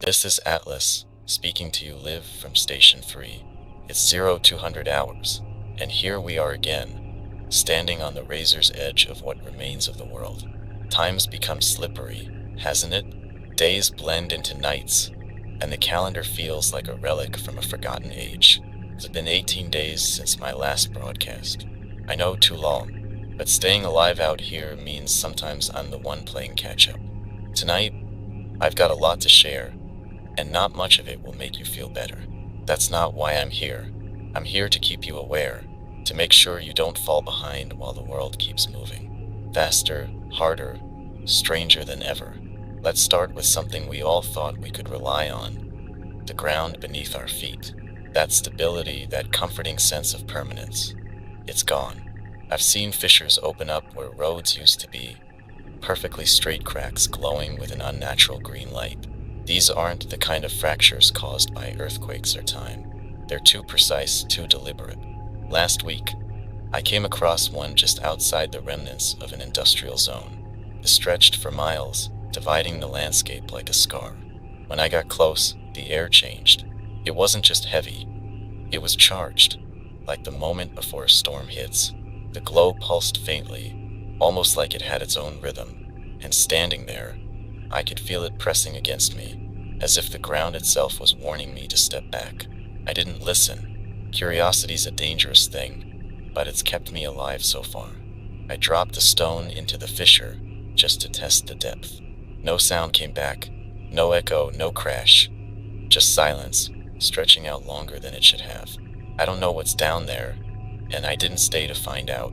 This is Atlas, speaking to you live from Station 3. It's 0200 hours, and here we are again, standing on the razor's edge of what remains of the world. Time's become slippery, hasn't it? Days blend into nights, and the calendar feels like a relic from a forgotten age. It's been 18 days since my last broadcast. I know, too long, but staying alive out here means sometimes I'm the one playing catch-up. Tonight, I've got a lot to share, and not much of it will make you feel better. That's not why I'm here. I'm here to keep you aware, to make sure you don't fall behind while the world keeps moving. Faster, harder, stranger than ever. Let's start with something we all thought we could rely on: the ground beneath our feet. That stability, that comforting sense of permanence. It's gone. I've seen fissures open up where roads used to be, perfectly straight cracks glowing with an unnatural green light. These aren't the kind of fractures caused by earthquakes or time. They're too precise, too deliberate. Last week, I came across one just outside the remnants of an industrial zone. It stretched for miles, dividing the landscape like a scar. When I got close, the air changed. It wasn't just heavy, it was charged, like the moment before a storm hits. The glow pulsed faintly, almost like it had its own rhythm, and standing there, I could feel it pressing against me, as if the ground itself was warning me to step back. I didn't listen. Curiosity's a dangerous thing, but it's kept me alive so far. I dropped a stone into the fissure, just to test the depth. No sound came back, no echo, no crash, just silence, stretching out longer than it should have. I don't know what's down there, and I didn't stay to find out,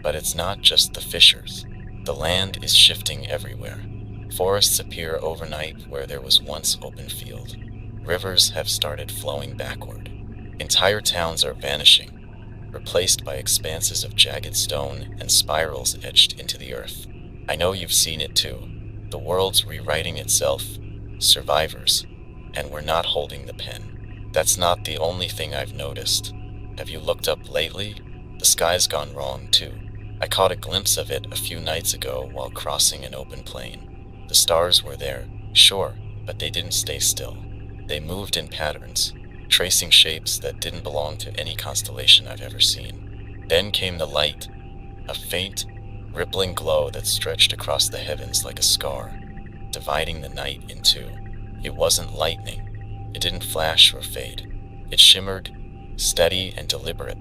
but it's not just the fissures. The land is shifting everywhere. Forests appear overnight where there was once open field. Rivers have started flowing backward. Entire towns are vanishing, replaced by expanses of jagged stone and spirals etched into the earth. I know you've seen it too. The world's rewriting itself, survivors, and we're not holding the pen. That's not the only thing I've noticed. Have you looked up lately? The sky's gone wrong too. I caught a glimpse of it a few nights ago while crossing an open plain. The stars were there, sure, but they didn't stay still. They moved in patterns, tracing shapes that didn't belong to any constellation I've ever seen. Then came the light, a faint, rippling glow that stretched across the heavens like a scar, dividing the night in two. It wasn't lightning. It didn't flash or fade. It shimmered, steady and deliberate,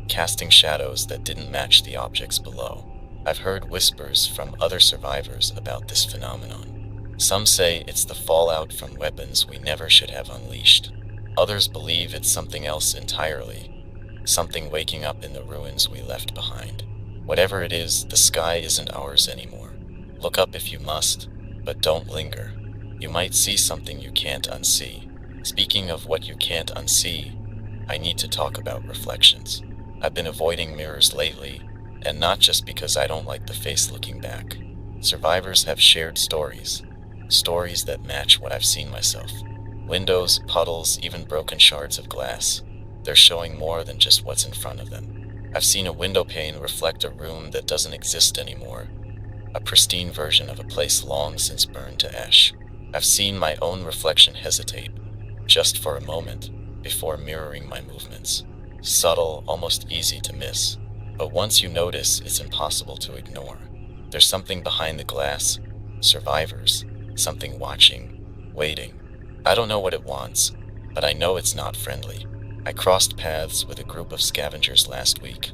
casting shadows that didn't match the objects below. I've heard whispers from other survivors about this phenomenon. Some say it's the fallout from weapons we never should have unleashed. Others believe it's something else entirely, something waking up in the ruins we left behind. Whatever it is, the sky isn't ours anymore. Look up if you must, but don't linger. You might see something you can't unsee. Speaking of what you can't unsee, I need to talk about reflections. I've been avoiding mirrors lately, and not just because I don't like the face looking back. Survivors have shared stories that match what I've seen myself. Windows, puddles, even broken shards of glass. They're showing more than just what's in front of them. I've seen a window pane reflect a room that doesn't exist anymore, a pristine version of a place long since burned to ash. I've seen my own reflection hesitate, just for a moment, before mirroring my movements. Subtle, almost easy to miss, but once you notice, it's impossible to ignore. There's something behind the glass, survivors, something watching, waiting. I don't know what it wants, but I know it's not friendly. I crossed paths with a group of scavengers last week,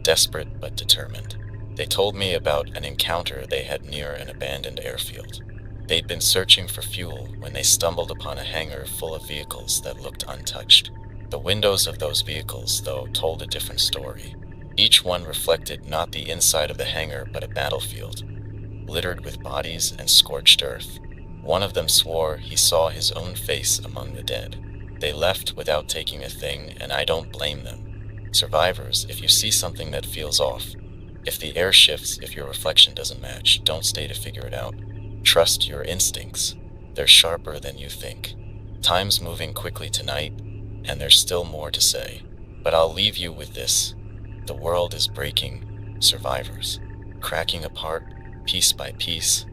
desperate but determined. They told me about an encounter they had near an abandoned airfield. They'd been searching for fuel when they stumbled upon a hangar full of vehicles that looked untouched. The windows of those vehicles, though, told a different story. Each one reflected not the inside of the hangar, but a battlefield, littered with bodies and scorched earth. One of them swore he saw his own face among the dead. They left without taking a thing, and I don't blame them. Survivors, if you see something that feels off, if the air shifts, if your reflection doesn't match, don't stay to figure it out. Trust your instincts. They're sharper than you think. Time's moving quickly tonight, and there's still more to say. But I'll leave you with this. The world is breaking, survivors, cracking apart, piece by piece,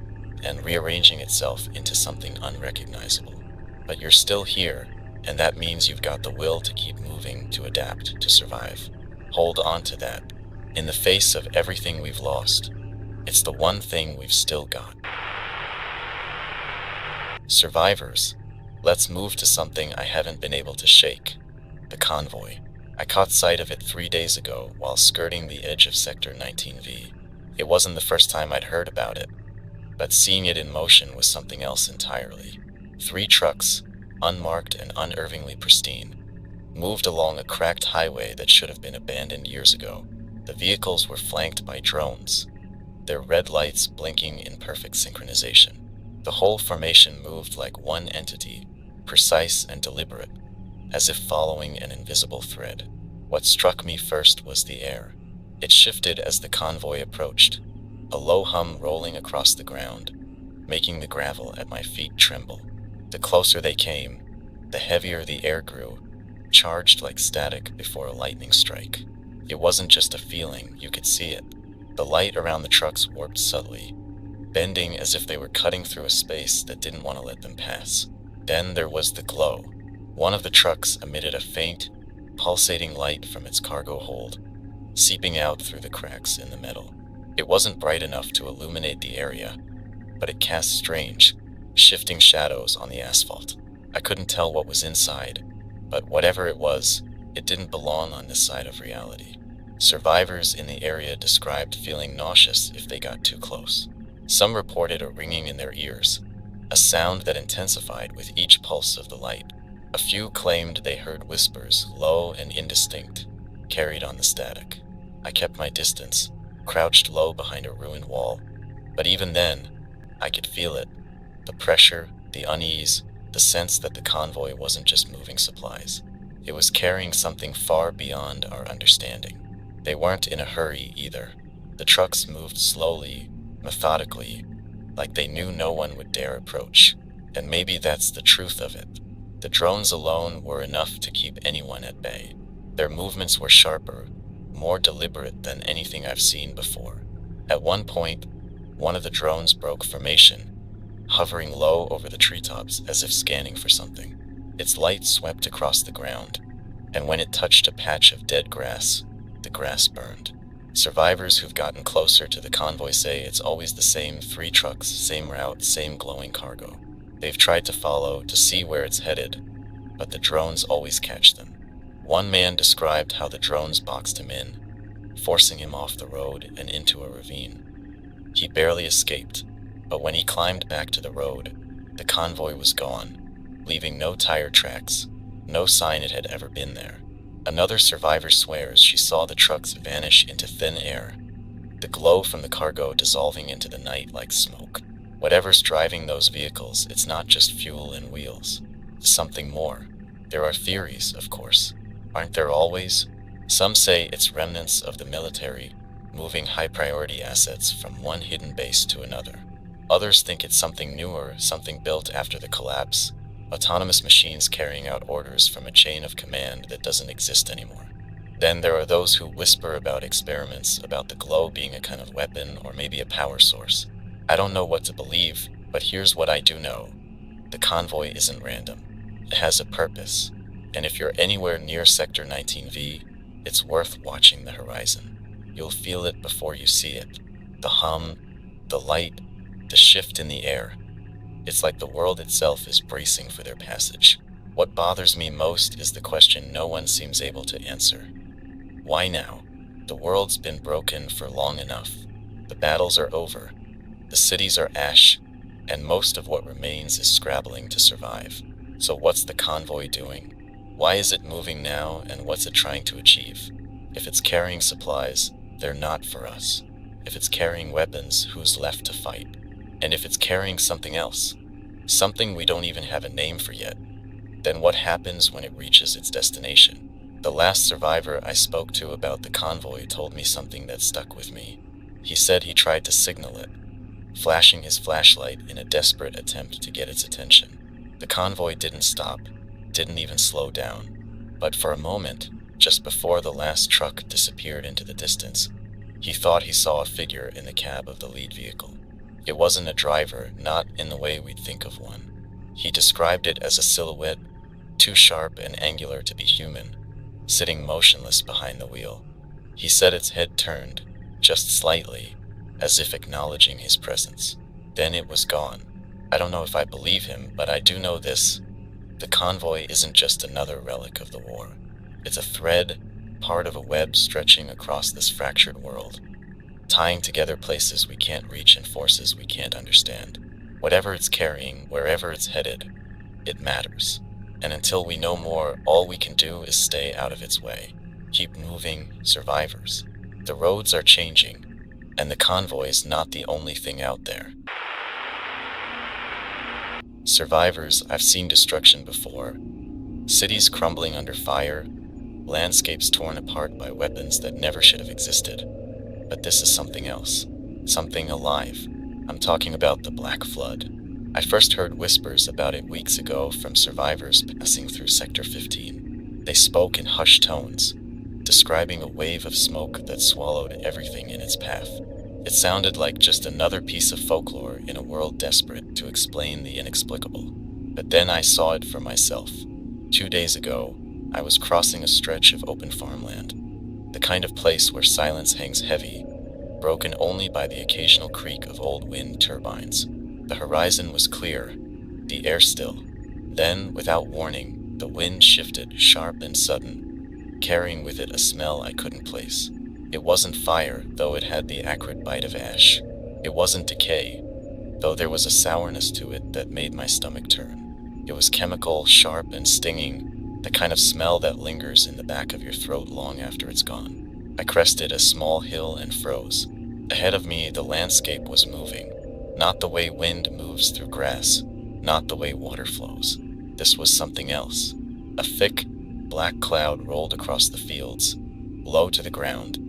and rearranging itself into something unrecognizable. But you're still here, and that means you've got the will to keep moving, to adapt, to survive. Hold on to that. In the face of everything we've lost, it's the one thing we've still got. Survivors, let's move to something I haven't been able to shake. The convoy. I caught sight of it 3 days ago while skirting the edge of Sector 19V. It wasn't the first time I'd heard about it, but seeing it in motion was something else entirely. 3 trucks, unmarked and unervingly pristine, moved along a cracked highway that should have been abandoned years ago. The vehicles were flanked by drones, their red lights blinking in perfect synchronization. The whole formation moved like one entity, precise and deliberate, as if following an invisible thread. What struck me first was the air. It shifted as the convoy approached, a low hum rolling across the ground, making the gravel at my feet tremble. The closer they came, the heavier the air grew, charged like static before a lightning strike. It wasn't just a feeling, you could see it. The light around the trucks warped subtly, bending as if they were cutting through a space that didn't want to let them pass. Then there was the glow. One of the trucks emitted a faint, pulsating light from its cargo hold, seeping out through the cracks in the metal. It wasn't bright enough to illuminate the area, but it cast strange, shifting shadows on the asphalt. I couldn't tell what was inside, but whatever it was, it didn't belong on this side of reality. Survivors in the area described feeling nauseous if they got too close. Some reported a ringing in their ears, a sound that intensified with each pulse of the light. A few claimed they heard whispers, low and indistinct, carried on the static. I kept my distance, crouched low behind a ruined wall, but even then, I could feel it. The pressure, the unease, the sense that the convoy wasn't just moving supplies. It was carrying something far beyond our understanding. They weren't in a hurry either. The trucks moved slowly, methodically, like they knew no one would dare approach. And maybe that's the truth of it. The drones alone were enough to keep anyone at bay. Their movements were sharper, more deliberate than anything I've seen before. At one point, one of the drones broke formation, hovering low over the treetops as if scanning for something. Its light swept across the ground, and when it touched a patch of dead grass, the grass burned. Survivors who've gotten closer to the convoy say it's always the same 3 trucks, same route, same glowing cargo. They've tried to follow, to see where it's headed, but the drones always catch them. One man described how the drones boxed him in, forcing him off the road and into a ravine. He barely escaped, but when he climbed back to the road, the convoy was gone, leaving no tire tracks, no sign it had ever been there. Another survivor swears she saw the trucks vanish into thin air, the glow from the cargo dissolving into the night like smoke. Whatever's driving those vehicles, it's not just fuel and wheels. It's something more. There are theories, of course. Aren't there always? Some say it's remnants of the military, moving high-priority assets from one hidden base to another. Others think it's something newer, something built after the collapse, autonomous machines carrying out orders from a chain of command that doesn't exist anymore. Then there are those who whisper about experiments, about the glow being a kind of weapon or maybe a power source. I don't know what to believe, but here's what I do know. The convoy isn't random. It has a purpose, and if you're anywhere near Sector 19V, it's worth watching the horizon. You'll feel it before you see it. The hum, the light, the shift in the air. It's like the world itself is bracing for their passage. What bothers me most is the question no one seems able to answer. Why now? The world's been broken for long enough. The battles are over. The cities are ash, and most of what remains is scrabbling to survive. So what's the convoy doing? Why is it moving now, and what's it trying to achieve? If it's carrying supplies, they're not for us. If it's carrying weapons, who's left to fight? And if it's carrying something else, something we don't even have a name for yet, then what happens when it reaches its destination? The last survivor I spoke to about the convoy told me something that stuck with me. He said he tried to signal it, flashing his flashlight in a desperate attempt to get its attention. The convoy didn't stop, didn't even slow down, but for a moment, just before the last truck disappeared into the distance, he thought he saw a figure in the cab of the lead vehicle. It wasn't a driver, not in the way we'd think of one. He described it as a silhouette, too sharp and angular to be human, sitting motionless behind the wheel. He said its head turned, just slightly, as if acknowledging his presence. Then it was gone. I don't know if I believe him, but I do know this. The convoy isn't just another relic of the war. It's a thread, part of a web stretching across this fractured world, tying together places we can't reach and forces we can't understand. Whatever it's carrying, wherever it's headed, it matters. And until we know more, all we can do is stay out of its way. Keep moving, survivors. The roads are changing, and the convoy is not the only thing out there. Survivors, I've seen destruction before. Cities crumbling under fire, landscapes torn apart by weapons that never should have existed. But this is something else, something alive. I'm talking about the Black Flood. I first heard whispers about it weeks ago from survivors passing through Sector 15. They spoke in hushed tones, describing a wave of smoke that swallowed everything in its path. It sounded like just another piece of folklore in a world desperate to explain the inexplicable. But then I saw it for myself. 2 days ago, I was crossing a stretch of open farmland, the kind of place where silence hangs heavy, broken only by the occasional creak of old wind turbines. The horizon was clear, the air still. Then, without warning, the wind shifted, sharp and sudden, carrying with it a smell I couldn't place. It wasn't fire, though it had the acrid bite of ash. It wasn't decay, though there was a sourness to it that made my stomach turn. It was chemical, sharp and stinging, the kind of smell that lingers in the back of your throat long after it's gone. I crested a small hill and froze. Ahead of me, the landscape was moving. Not the way wind moves through grass, not the way water flows. This was something else. A thick, black cloud rolled across the fields, low to the ground,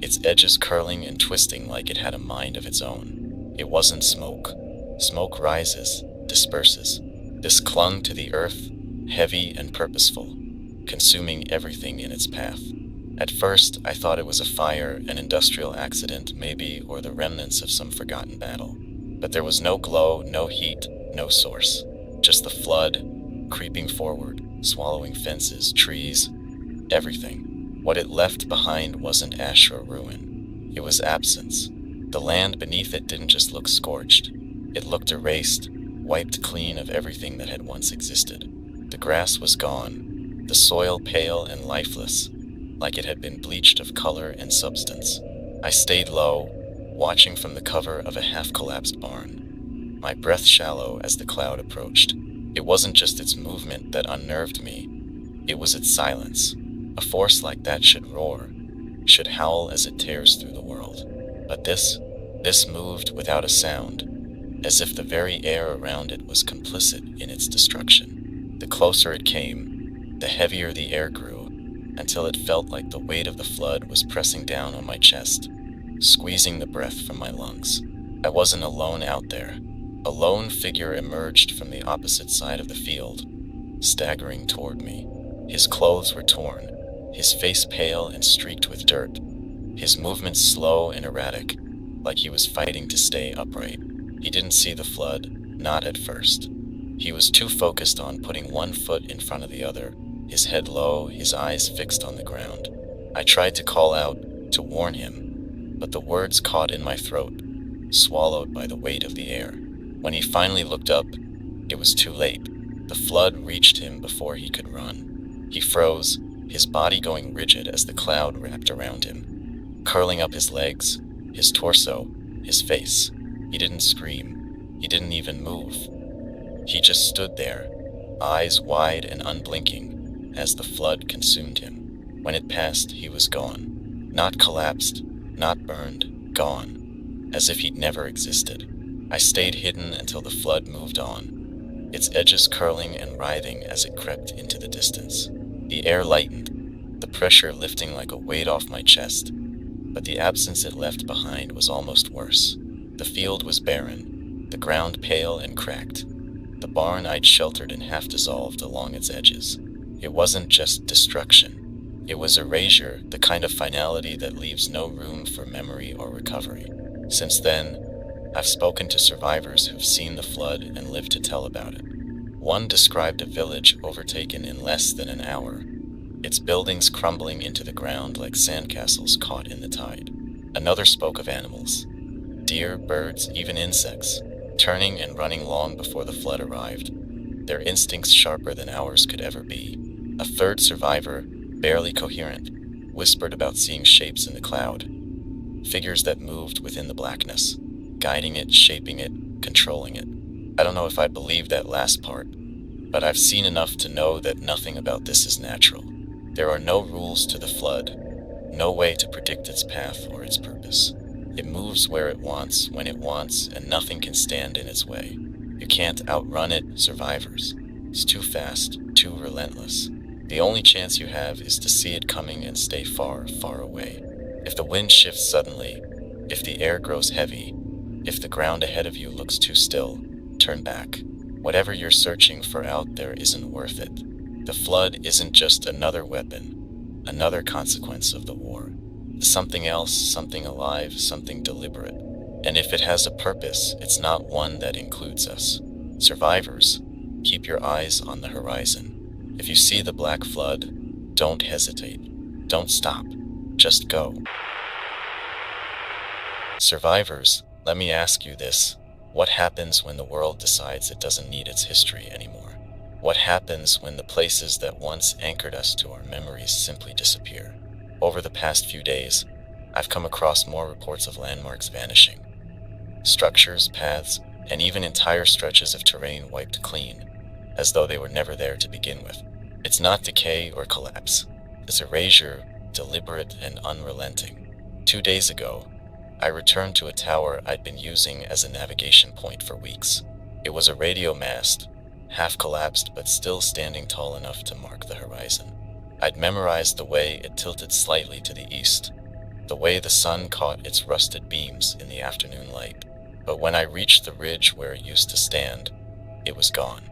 its edges curling and twisting like it had a mind of its own. It wasn't smoke. Smoke rises, disperses. This clung to the earth, heavy and purposeful, consuming everything in its path. At first, I thought it was a fire, an industrial accident maybe, or the remnants of some forgotten battle. But there was no glow, no heat, no source. Just the flood, creeping forward, swallowing fences, trees, everything. What it left behind wasn't ash or ruin. It was absence. The land beneath it didn't just look scorched. It looked erased, wiped clean of everything that had once existed. The grass was gone, the soil pale and lifeless, like it had been bleached of color and substance. I stayed low, watching from the cover of a half-collapsed barn, my breath shallow as the cloud approached. It wasn't just its movement that unnerved me, it was its silence. A force like that should roar, should howl as it tears through the world. But this moved without a sound, as if the very air around it was complicit in its destruction. The closer it came, the heavier the air grew, until it felt like the weight of the flood was pressing down on my chest, squeezing the breath from my lungs. I wasn't alone out there. A lone figure emerged from the opposite side of the field, staggering toward me. His clothes were torn, his face pale and streaked with dirt, his movements slow and erratic, like he was fighting to stay upright. He didn't see the flood, not at first. He was too focused on putting one foot in front of the other, his head low, his eyes fixed on the ground. I tried to call out, to warn him, but the words caught in my throat, swallowed by the weight of the air. When he finally looked up, it was too late. The flood reached him before he could run. He froze, his body going rigid as the cloud wrapped around him, curling up his legs, his torso, his face. He didn't scream. He didn't even move. He just stood there, eyes wide and unblinking, as the flood consumed him. When it passed, he was gone. Not collapsed, not burned, gone, as if he'd never existed. I stayed hidden until the flood moved on, its edges curling and writhing as it crept into the distance. The air lightened, the pressure lifting like a weight off my chest, but the absence it left behind was almost worse. The field was barren, the ground pale and cracked, the barn I'd sheltered and half dissolved along its edges. It wasn't just destruction. It was erasure, the kind of finality that leaves no room for memory or recovery. Since then, I've spoken to survivors who've seen the flood and lived to tell about it. One described a village overtaken in less than an hour, its buildings crumbling into the ground like sandcastles caught in the tide. Another spoke of animals, deer, birds, even insects, turning and running long before the flood arrived, their instincts sharper than ours could ever be. A third survivor, barely coherent, whispered about seeing shapes in the cloud, figures that moved within the blackness, guiding it, shaping it, controlling it. I don't know if I believe that last part, but I've seen enough to know that nothing about this is natural. There are no rules to the flood, no way to predict its path or its purpose. It moves where it wants, when it wants, and nothing can stand in its way. You can't outrun it, survivors. It's too fast, too relentless. The only chance you have is to see it coming and stay far, far away. If the wind shifts suddenly, if the air grows heavy, if the ground ahead of you looks too still, turn back. Whatever you're searching for out there isn't worth it. The flood isn't just another weapon, another consequence of the war. It's something else, something alive, something deliberate. And if it has a purpose, it's not one that includes us. Survivors, keep your eyes on the horizon. If you see the black flood, don't hesitate. Don't stop. Just go. Survivors, let me ask you this. What happens when the world decides it doesn't need its history anymore? What happens when the places that once anchored us to our memories simply disappear? Over the past few days, I've come across more reports of landmarks vanishing. Structures, paths, and even entire stretches of terrain wiped clean, as though they were never there to begin with. It's not decay or collapse. It's erasure, deliberate and unrelenting. 2 days ago, I returned to a tower I'd been using as a navigation point for weeks. It was a radio mast, half collapsed but still standing tall enough to mark the horizon. I'd memorized the way it tilted slightly to the east, the way the sun caught its rusted beams in the afternoon light. But when I reached the ridge where it used to stand, it was gone.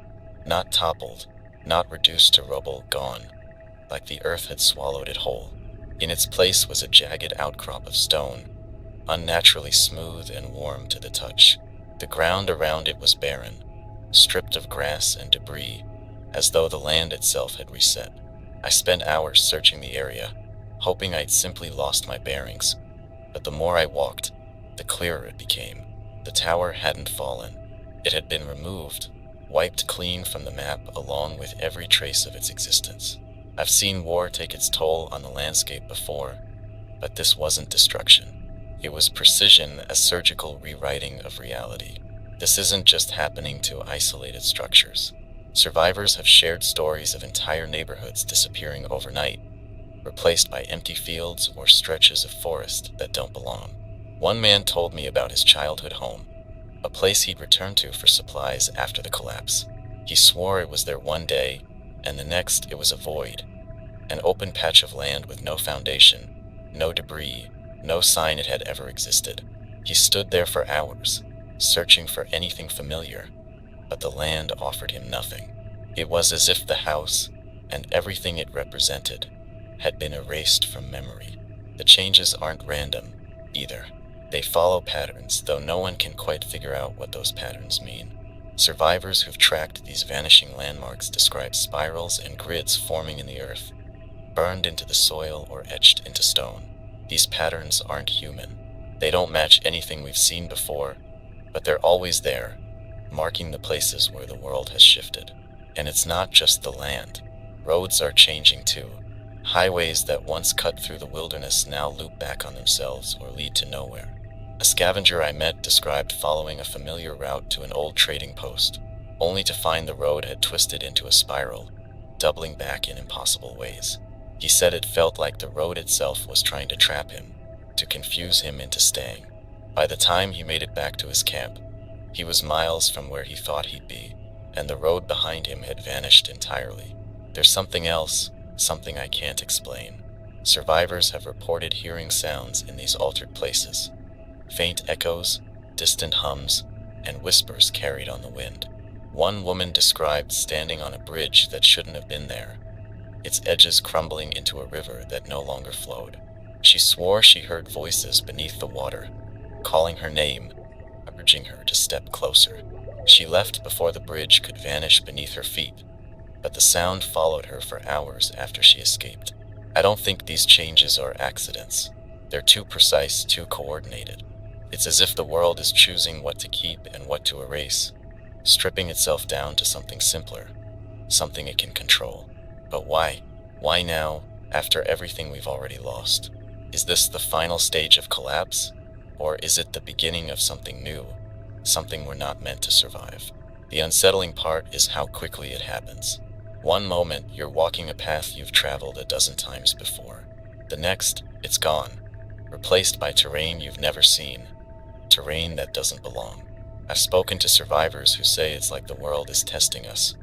Not toppled, not reduced to rubble, gone, like the earth had swallowed it whole. In its place was a jagged outcrop of stone, unnaturally smooth and warm to the touch. The ground around it was barren, stripped of grass and debris, as though the land itself had reset. I spent hours searching the area, hoping I'd simply lost my bearings, but the more I walked, the clearer it became. The tower hadn't fallen. It had been removed, wiped clean from the map along with every trace of its existence. I've seen war take its toll on the landscape before, but this wasn't destruction. It was precision, a surgical rewriting of reality. This isn't just happening to isolated structures. Survivors have shared stories of entire neighborhoods disappearing overnight, replaced by empty fields or stretches of forest that don't belong. One man told me about his childhood home, a place he'd returned to for supplies after the collapse. He swore it was there one day, and the next it was a void, an open patch of land with no foundation, no debris, no sign it had ever existed. He stood there for hours, searching for anything familiar, but the land offered him nothing. It was as if the house, and everything it represented, had been erased from memory. The changes aren't random, either. They follow patterns, though no one can quite figure out what those patterns mean. Survivors who've tracked these vanishing landmarks describe spirals and grids forming in the earth, burned into the soil or etched into stone. These patterns aren't human. They don't match anything we've seen before, but they're always there, marking the places where the world has shifted. And it's not just the land. Roads are changing too. Highways that once cut through the wilderness now loop back on themselves or lead to nowhere. A scavenger I met described following a familiar route to an old trading post, only to find the road had twisted into a spiral, doubling back in impossible ways. He said it felt like the road itself was trying to trap him, to confuse him into staying. By the time he made it back to his camp, he was miles from where he thought he'd be, and the road behind him had vanished entirely. There's something else, something I can't explain. Survivors have reported hearing sounds in these altered places. Faint echoes, distant hums, and whispers carried on the wind. One woman described standing on a bridge that shouldn't have been there, its edges crumbling into a river that no longer flowed. She swore she heard voices beneath the water, calling her name, urging her to step closer. She left before the bridge could vanish beneath her feet, but the sound followed her for hours after she escaped. I don't think these changes are accidents. They're too precise, too coordinated. It's as if the world is choosing what to keep and what to erase, stripping itself down to something simpler, something it can control. But why? Why now, after everything we've already lost? Is this the final stage of collapse? Or is it the beginning of something new, something we're not meant to survive? The unsettling part is how quickly it happens. One moment, you're walking a path you've traveled a dozen times before. The next, it's gone, replaced by terrain you've never seen, terrain that doesn't belong. I've spoken to survivors who say it's like the world is testing us,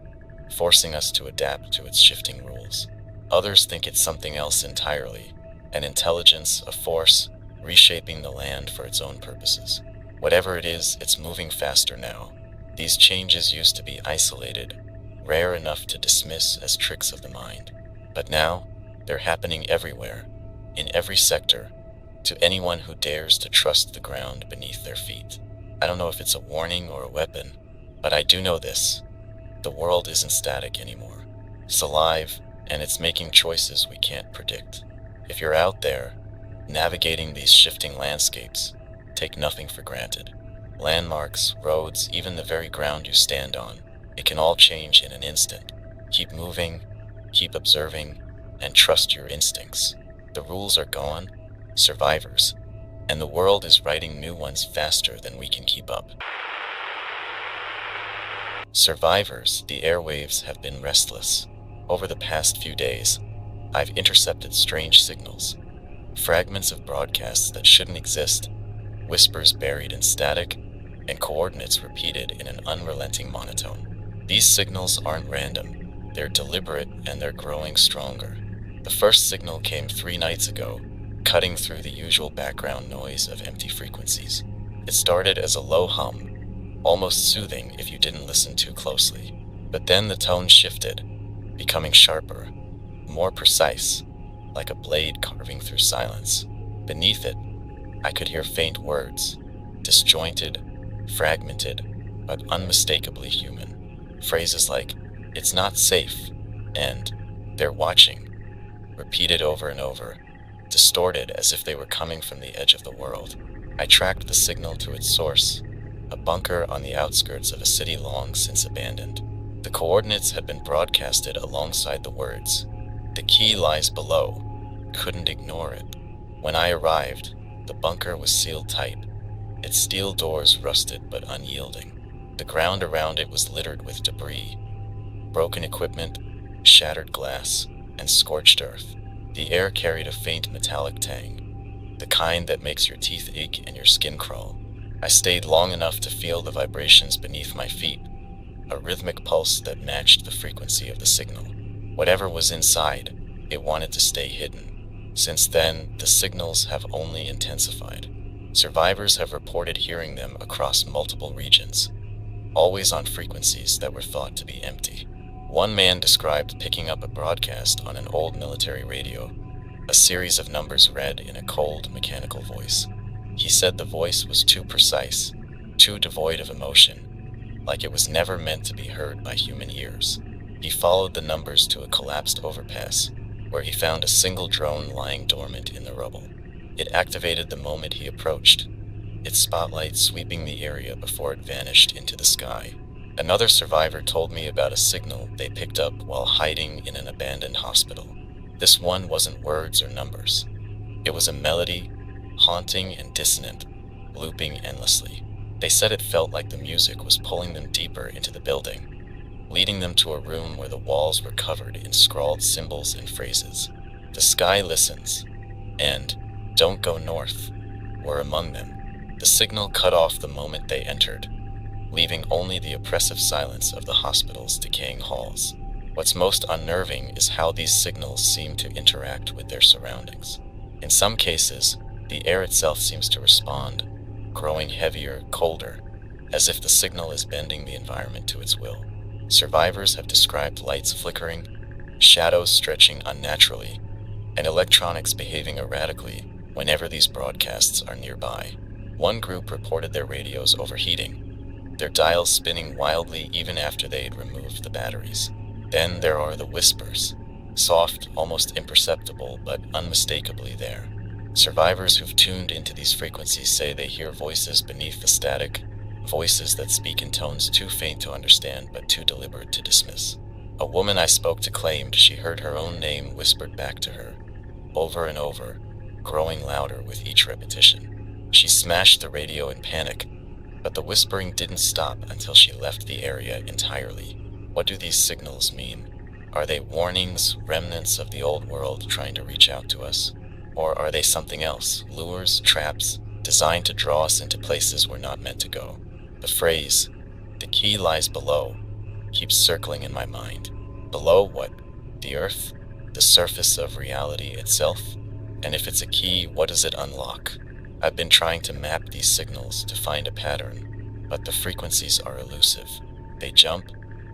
forcing us to adapt to its shifting rules. Others think it's something else entirely, an intelligence, a force, reshaping the land for its own purposes. Whatever it is, it's moving faster now. These changes used to be isolated, rare enough to dismiss as tricks of the mind. But now, they're happening everywhere, in every sector, to anyone who dares to trust the ground beneath their feet. I don't know if it's a warning or a weapon, but I do know this. The world isn't static anymore. It's alive, and it's making choices we can't predict. If you're out there, navigating these shifting landscapes, take nothing for granted. Landmarks, roads, even the very ground you stand on, it can all change in an instant. Keep moving, keep observing, and trust your instincts. The rules are gone, survivors, and the world is writing new ones faster than we can keep up. Survivors, the airwaves have been restless. Over the past few days, I've intercepted strange signals, fragments of broadcasts that shouldn't exist, whispers buried in static, and coordinates repeated in an unrelenting monotone. These signals aren't random, they're deliberate and they're growing stronger. The first signal came 3 nights ago, cutting through the usual background noise of empty frequencies. It started as a low hum, almost soothing if you didn't listen too closely. But then the tone shifted, becoming sharper, more precise, like a blade carving through silence. Beneath it, I could hear faint words, disjointed, fragmented, but unmistakably human. Phrases like, "It's not safe," and "They're watching," repeated over and over, distorted as if they were coming from the edge of the world. I tracked the signal to its source, a bunker on the outskirts of a city long since abandoned. The coordinates had been broadcasted alongside the words. "The key lies below." Couldn't ignore it. When I arrived, the bunker was sealed tight, its steel doors rusted but unyielding. The ground around it was littered with debris, broken equipment, shattered glass, and scorched earth. The air carried a faint metallic tang, the kind that makes your teeth ache and your skin crawl. I stayed long enough to feel the vibrations beneath my feet, a rhythmic pulse that matched the frequency of the signal. Whatever was inside, it wanted to stay hidden. Since then, the signals have only intensified. Survivors have reported hearing them across multiple regions, always on frequencies that were thought to be empty. One man described picking up a broadcast on an old military radio, a series of numbers read in a cold, mechanical voice. He said the voice was too precise, too devoid of emotion, like it was never meant to be heard by human ears. He followed the numbers to a collapsed overpass, where he found a single drone lying dormant in the rubble. It activated the moment he approached, its spotlight sweeping the area before it vanished into the sky. Another survivor told me about a signal they picked up while hiding in an abandoned hospital. This one wasn't words or numbers. It was a melody, haunting and dissonant, looping endlessly. They said it felt like the music was pulling them deeper into the building, leading them to a room where the walls were covered in scrawled symbols and phrases. "The sky listens," and "Don't go north," were among them. The signal cut off the moment they entered, leaving only the oppressive silence of the hospital's decaying halls. What's most unnerving is how these signals seem to interact with their surroundings. In some cases, the air itself seems to respond, growing heavier, colder, as if the signal is bending the environment to its will. Survivors have described lights flickering, shadows stretching unnaturally, and electronics behaving erratically whenever these broadcasts are nearby. One group reported their radios overheating, their dials spinning wildly even after they had removed the batteries. Then there are the whispers, soft, almost imperceptible, but unmistakably there. Survivors who've tuned into these frequencies say they hear voices beneath the static, voices that speak in tones too faint to understand but too deliberate to dismiss. A woman I spoke to claimed she heard her own name whispered back to her, over and over, growing louder with each repetition. She smashed the radio in panic, but the whispering didn't stop until she left the area entirely. What do these signals mean? Are they warnings, remnants of the old world trying to reach out to us? Or are they something else, lures, traps, designed to draw us into places we're not meant to go? The phrase, "the key lies below," keeps circling in my mind. Below what? The earth? The surface of reality itself? And if it's a key, what does it unlock? I've been trying to map these signals to find a pattern, but the frequencies are elusive. They jump,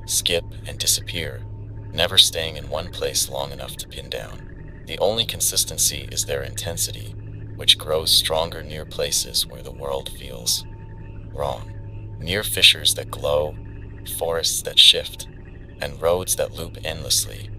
skip, and disappear, never staying in one place long enough to pin down. The only consistency is their intensity, which grows stronger near places where the world feels wrong. Near fissures that glow, forests that shift, and roads that loop endlessly,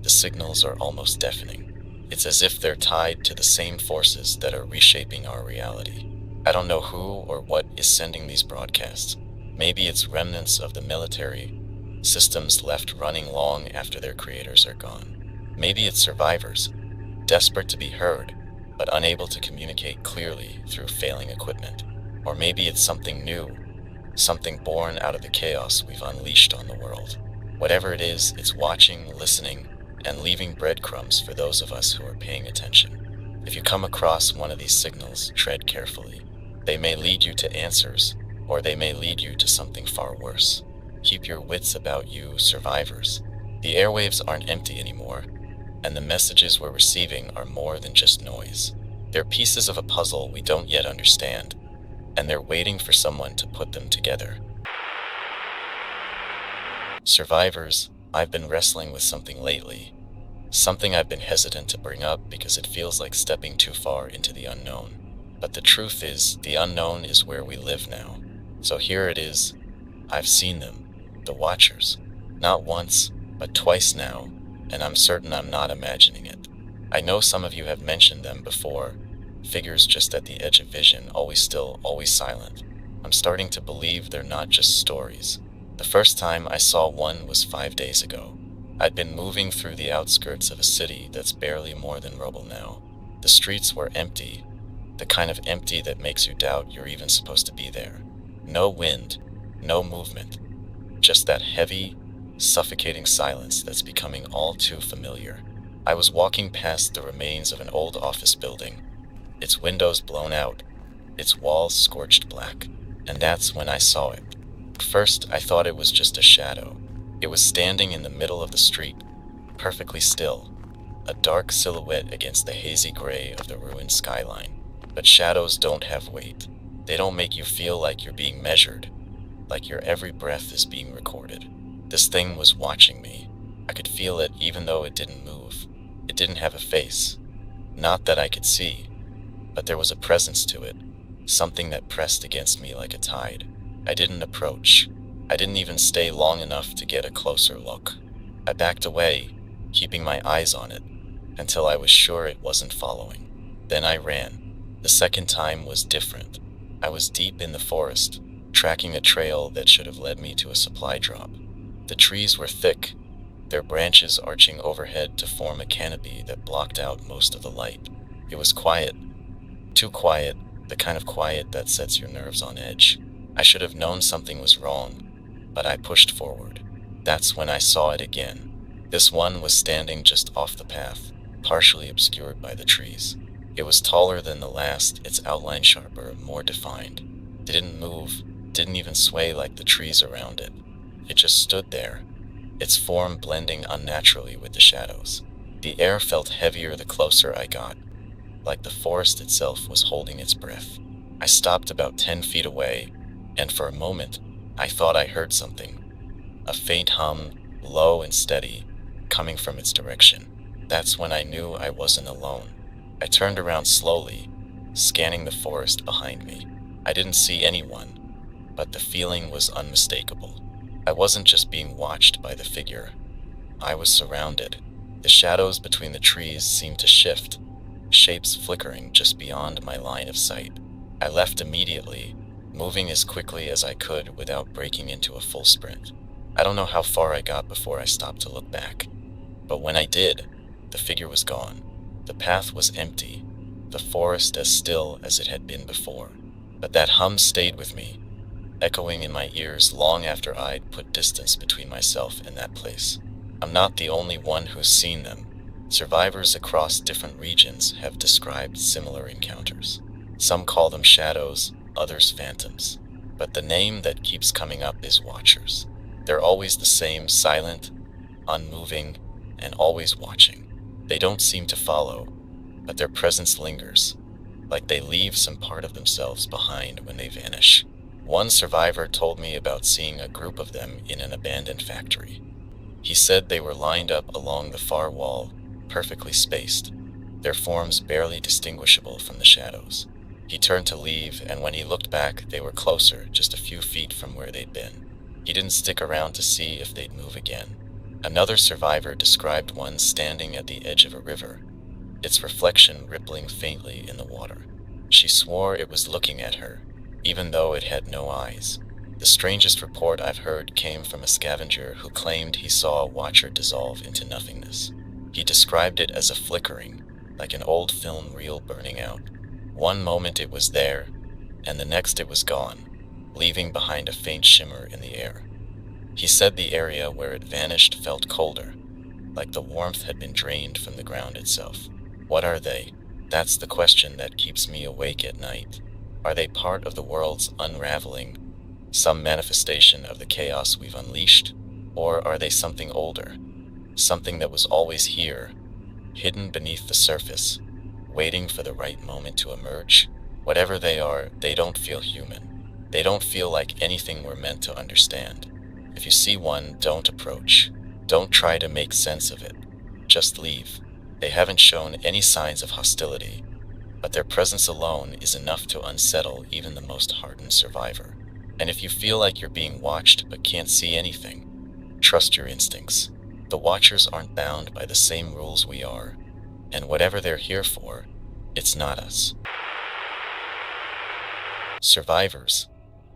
the signals are almost deafening. It's as if they're tied to the same forces that are reshaping our reality. I don't know who or what is sending these broadcasts. Maybe it's remnants of the military, systems left running long after their creators are gone. Maybe it's survivors, desperate to be heard, but unable to communicate clearly through failing equipment. Or maybe it's something new, something born out of the chaos we've unleashed on the world. Whatever it is, it's watching, listening, and leaving breadcrumbs for those of us who are paying attention. If you come across one of these signals, tread carefully. They may lead you to answers, or they may lead you to something far worse. Keep your wits about you, survivors. The airwaves aren't empty anymore, and the messages we're receiving are more than just noise. They're pieces of a puzzle we don't yet understand, and they're waiting for someone to put them together. Survivors, I've been wrestling with something lately. Something I've been hesitant to bring up because it feels like stepping too far into the unknown. But the truth is, the unknown is where we live now. So here it is. I've seen them, the Watchers. Not once, but twice now, and I'm certain I'm not imagining it. I know some of you have mentioned them before. Figures just at the edge of vision, always still, always silent. I'm starting to believe they're not just stories. The first time I saw one was 5 days ago. I'd been moving through the outskirts of a city that's barely more than rubble now. The streets were empty, the kind of empty that makes you doubt you're even supposed to be there. No wind, no movement, just that heavy, suffocating silence that's becoming all too familiar. I was walking past the remains of an old office building, its windows blown out, its walls scorched black, and that's when I saw it. At first, I thought it was just a shadow. It was standing in the middle of the street, perfectly still, a dark silhouette against the hazy gray of the ruined skyline. But shadows don't have weight. They don't make you feel like you're being measured, like your every breath is being recorded. This thing was watching me. I could feel it even though it didn't move. It didn't have a face. Not that I could see, but there was a presence to it, something that pressed against me like a tide. I didn't approach. I didn't even stay long enough to get a closer look. I backed away, keeping my eyes on it, until I was sure it wasn't following. Then I ran. The second time was different. I was deep in the forest, tracking a trail that should have led me to a supply drop. The trees were thick, their branches arching overhead to form a canopy that blocked out most of the light. It was quiet, too quiet, the kind of quiet that sets your nerves on edge. I should have known something was wrong, but I pushed forward. That's when I saw it again. This one was standing just off the path, partially obscured by the trees. It was taller than the last, its outline sharper, more defined. It didn't move, didn't even sway like the trees around it. It just stood there, its form blending unnaturally with the shadows. The air felt heavier the closer I got, like the forest itself was holding its breath. I stopped about 10 feet away, and for a moment, I thought I heard something. A faint hum, low and steady, coming from its direction. That's when I knew I wasn't alone. I turned around slowly, scanning the forest behind me. I didn't see anyone, but the feeling was unmistakable. I wasn't just being watched by the figure, I was surrounded. The shadows between the trees seemed to shift, shapes flickering just beyond my line of sight. I left immediately, moving as quickly as I could without breaking into a full sprint. I don't know how far I got before I stopped to look back, but when I did, the figure was gone. The path was empty, the forest as still as it had been before. But that hum stayed with me, echoing in my ears long after I'd put distance between myself and that place. I'm not the only one who's seen them. Survivors across different regions have described similar encounters. Some call them shadows, others phantoms. But the name that keeps coming up is Watchers. They're always the same, silent, unmoving, and always watching. They don't seem to follow, but their presence lingers, like they leave some part of themselves behind when they vanish. One survivor told me about seeing a group of them in an abandoned factory. He said they were lined up along the far wall, perfectly spaced, their forms barely distinguishable from the shadows. He turned to leave, and when he looked back, they were closer, just a few feet from where they'd been. He didn't stick around to see if they'd move again. Another survivor described one standing at the edge of a river, its reflection rippling faintly in the water. She swore it was looking at her, even though it had no eyes. The strangest report I've heard came from a scavenger who claimed he saw a watcher dissolve into nothingness. He described it as a flickering, like an old film reel burning out. One moment it was there, and the next it was gone, leaving behind a faint shimmer in the air. He said the area where it vanished felt colder, like the warmth had been drained from the ground itself. What are they? That's the question that keeps me awake at night. Are they part of the world's unraveling, some manifestation of the chaos we've unleashed? Or are they something older, something that was always here, hidden beneath the surface, waiting for the right moment to emerge? Whatever they are, they don't feel human. They don't feel like anything we're meant to understand. If you see one, don't approach. Don't try to make sense of it. Just leave. They haven't shown any signs of hostility, but their presence alone is enough to unsettle even the most hardened survivor. And if you feel like you're being watched but can't see anything, trust your instincts. The Watchers aren't bound by the same rules we are, and whatever they're here for, it's not us. Survivors.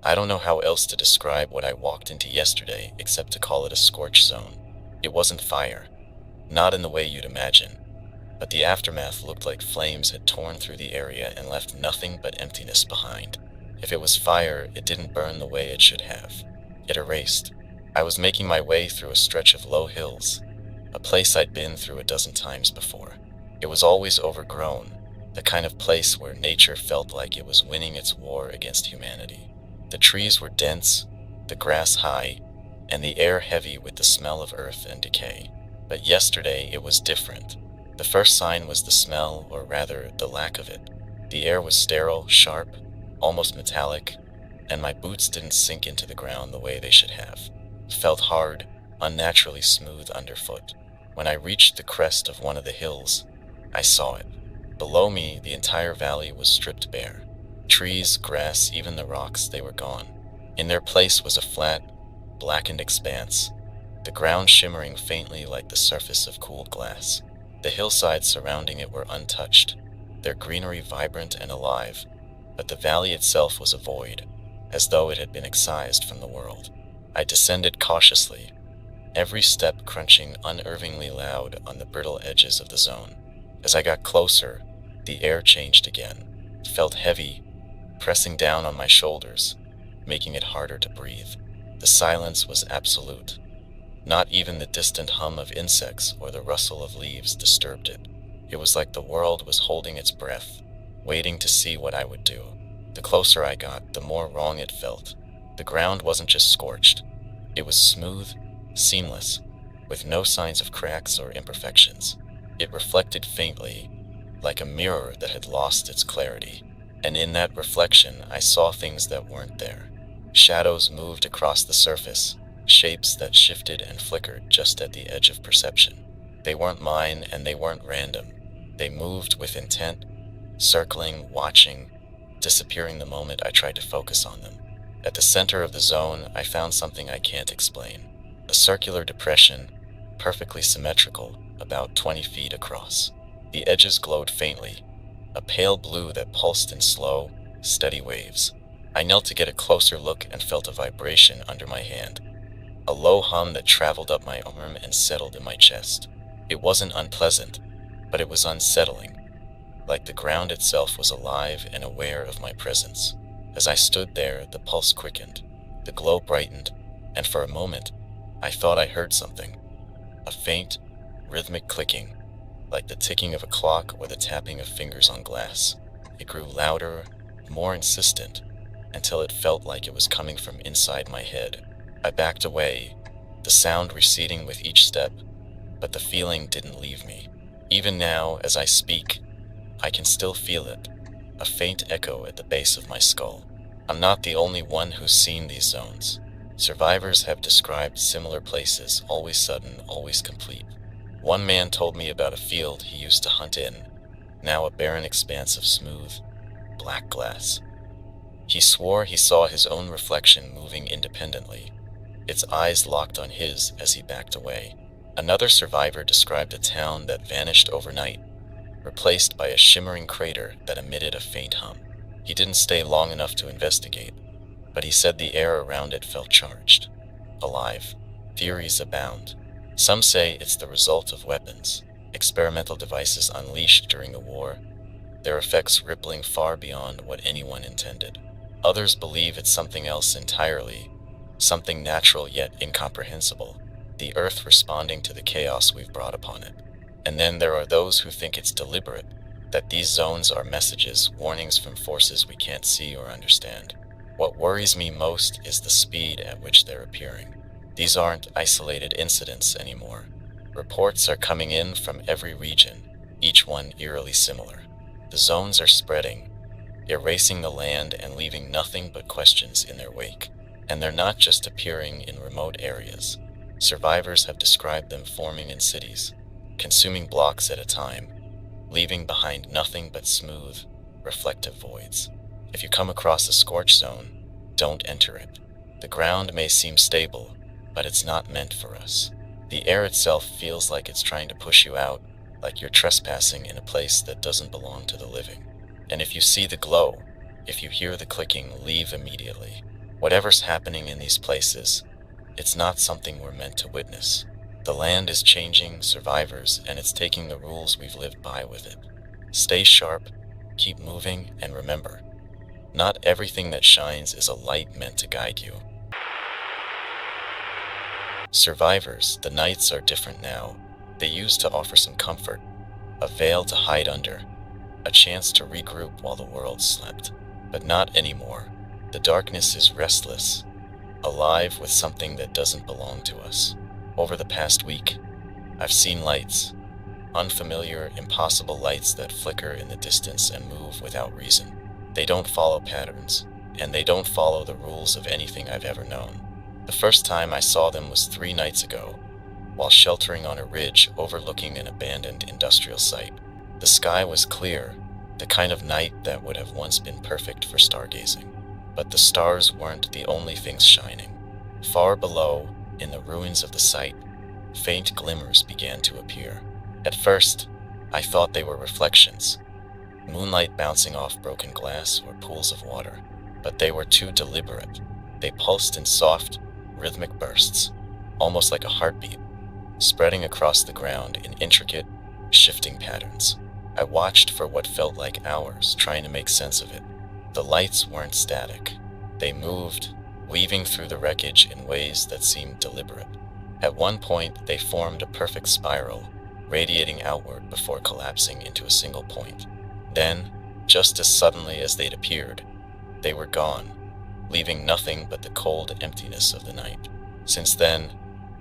I don't know how else to describe what I walked into yesterday except to call it a scorch zone. It wasn't fire, not in the way you'd imagine, but the aftermath looked like flames had torn through the area and left nothing but emptiness behind. If it was fire, it didn't burn the way it should have. It erased. I was making my way through a stretch of low hills, a place I'd been through a dozen times before. It was always overgrown, the kind of place where nature felt like it was winning its war against humanity. The trees were dense, the grass high, and the air heavy with the smell of earth and decay. But yesterday it was different. The first sign was the smell, or rather, the lack of it. The air was sterile, sharp, almost metallic, and my boots didn't sink into the ground the way they should have. It felt hard, unnaturally smooth underfoot. When I reached the crest of one of the hills, I saw it. Below me, the entire valley was stripped bare. Trees, grass, even the rocks, they were gone. In their place was a flat, blackened expanse, the ground shimmering faintly like the surface of cooled glass. The hillsides surrounding it were untouched, their greenery vibrant and alive, but the valley itself was a void, as though it had been excised from the world. I descended cautiously, every step crunching unnervingly loud on the brittle edges of the zone. As I got closer, the air changed again. It felt heavy, pressing down on my shoulders, making it harder to breathe. The silence was absolute. Not even the distant hum of insects or the rustle of leaves disturbed it. It was like the world was holding its breath, waiting to see what I would do. The closer I got, the more wrong it felt. The ground wasn't just scorched. It was smooth, seamless, with no signs of cracks or imperfections. It reflected faintly, like a mirror that had lost its clarity. And in that reflection, I saw things that weren't there. Shadows moved across the surface, shapes that shifted and flickered just at the edge of perception. They weren't mine, and they weren't random. They moved with intent, circling, watching, disappearing the moment I tried to focus on them. At the center of the zone, I found something I can't explain. A circular depression, perfectly symmetrical, about 20 feet across. The edges glowed faintly, a pale blue that pulsed in slow, steady waves. I knelt to get a closer look and felt a vibration under my hand. A low hum that traveled up my arm and settled in my chest. It wasn't unpleasant, but it was unsettling, like the ground itself was alive and aware of my presence. As I stood there, the pulse quickened, the glow brightened, and for a moment, I thought I heard something. A faint, rhythmic clicking, like the ticking of a clock or the tapping of fingers on glass. It grew louder, more insistent, until it felt like it was coming from inside my head. I backed away, the sound receding with each step, but the feeling didn't leave me. Even now, as I speak, I can still feel it, a faint echo at the base of my skull. I'm not the only one who's seen these zones. Survivors have described similar places, always sudden, always complete. One man told me about a field he used to hunt in, now a barren expanse of smooth, black glass. He swore he saw his own reflection moving independently, its eyes locked on his as he backed away. Another survivor described a town that vanished overnight, replaced by a shimmering crater that emitted a faint hum. He didn't stay long enough to investigate, but he said the air around it felt charged, alive. Theories abound. Some say it's the result of weapons, experimental devices unleashed during the war, their effects rippling far beyond what anyone intended. Others believe it's something else entirely, something natural yet incomprehensible, the Earth responding to the chaos we've brought upon it. And then there are those who think it's deliberate, that these zones are messages, warnings from forces we can't see or understand. What worries me most is the speed at which they're appearing. These aren't isolated incidents anymore. Reports are coming in from every region, each one eerily similar. The zones are spreading, erasing the land and leaving nothing but questions in their wake. And they're not just appearing in remote areas. Survivors have described them forming in cities, consuming blocks at a time, leaving behind nothing but smooth, reflective voids. If you come across a scorch zone, don't enter it. The ground may seem stable, but it's not meant for us. The air itself feels like it's trying to push you out, like you're trespassing in a place that doesn't belong to the living. And if you see the glow, if you hear the clicking, leave immediately. Whatever's happening in these places, it's not something we're meant to witness. The land is changing, survivors, and it's taking the rules we've lived by with it. Stay sharp, keep moving, and remember, not everything that shines is a light meant to guide you. Survivors, the nights are different now. They used to offer some comfort, a veil to hide under, a chance to regroup while the world slept. But not anymore. The darkness is restless, alive with something that doesn't belong to us. Over the past week, I've seen lights, unfamiliar, impossible lights that flicker in the distance and move without reason. They don't follow patterns, and they don't follow the rules of anything I've ever known. The first time I saw them was 3 nights ago, while sheltering on a ridge overlooking an abandoned industrial site. The sky was clear, the kind of night that would have once been perfect for stargazing. But the stars weren't the only things shining. Far below, in the ruins of the site, faint glimmers began to appear. At first, I thought they were reflections, moonlight bouncing off broken glass or pools of water. But they were too deliberate. They pulsed in soft, rhythmic bursts, almost like a heartbeat, spreading across the ground in intricate, shifting patterns. I watched for what felt like hours, trying to make sense of it. The lights weren't static. They moved, weaving through the wreckage in ways that seemed deliberate. At one point, they formed a perfect spiral, radiating outward before collapsing into a single point. Then, just as suddenly as they'd appeared, they were gone, leaving nothing but the cold emptiness of the night. Since then,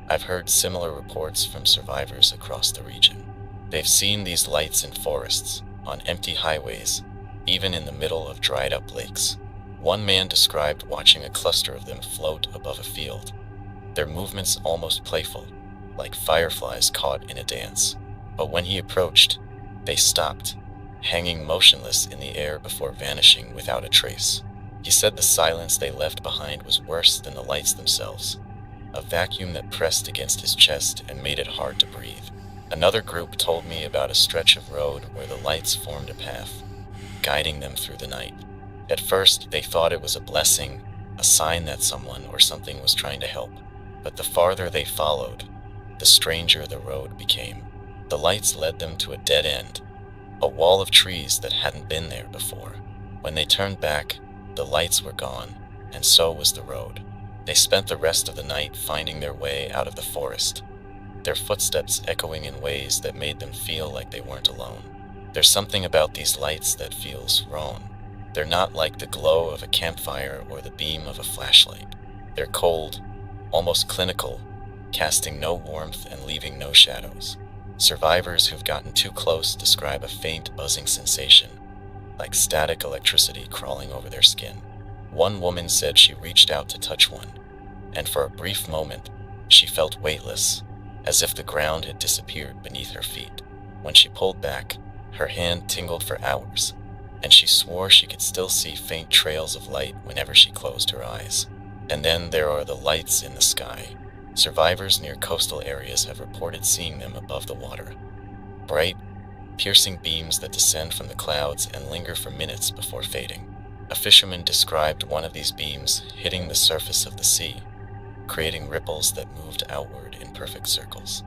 I've heard similar reports from survivors across the region. They've seen these lights in forests, on empty highways, even in the middle of dried-up lakes. One man described watching a cluster of them float above a field, their movements almost playful, like fireflies caught in a dance. But when he approached, they stopped, hanging motionless in the air before vanishing without a trace. He said the silence they left behind was worse than the lights themselves, a vacuum that pressed against his chest and made it hard to breathe. Another group told me about a stretch of road where the lights formed a path, guiding them through the night. At first, they thought it was a blessing, a sign that someone or something was trying to help. But the farther they followed, the stranger the road became. The lights led them to a dead end, a wall of trees that hadn't been there before. When they turned back, the lights were gone, and so was the road. They spent the rest of the night finding their way out of the forest, their footsteps echoing in ways that made them feel like they weren't alone. There's something about these lights that feels wrong. They're not like the glow of a campfire or the beam of a flashlight. They're cold, almost clinical, casting no warmth and leaving no shadows. Survivors who've gotten too close describe a faint buzzing sensation, like static electricity crawling over their skin. One woman said she reached out to touch one, and for a brief moment, she felt weightless, as if the ground had disappeared beneath her feet. When she pulled back, her hand tingled for hours, and she swore she could still see faint trails of light whenever she closed her eyes. And then there are the lights in the sky. Survivors near coastal areas have reported seeing them above the water. Bright, piercing beams that descend from the clouds and linger for minutes before fading. A fisherman described one of these beams hitting the surface of the sea, creating ripples that moved outward in perfect circles.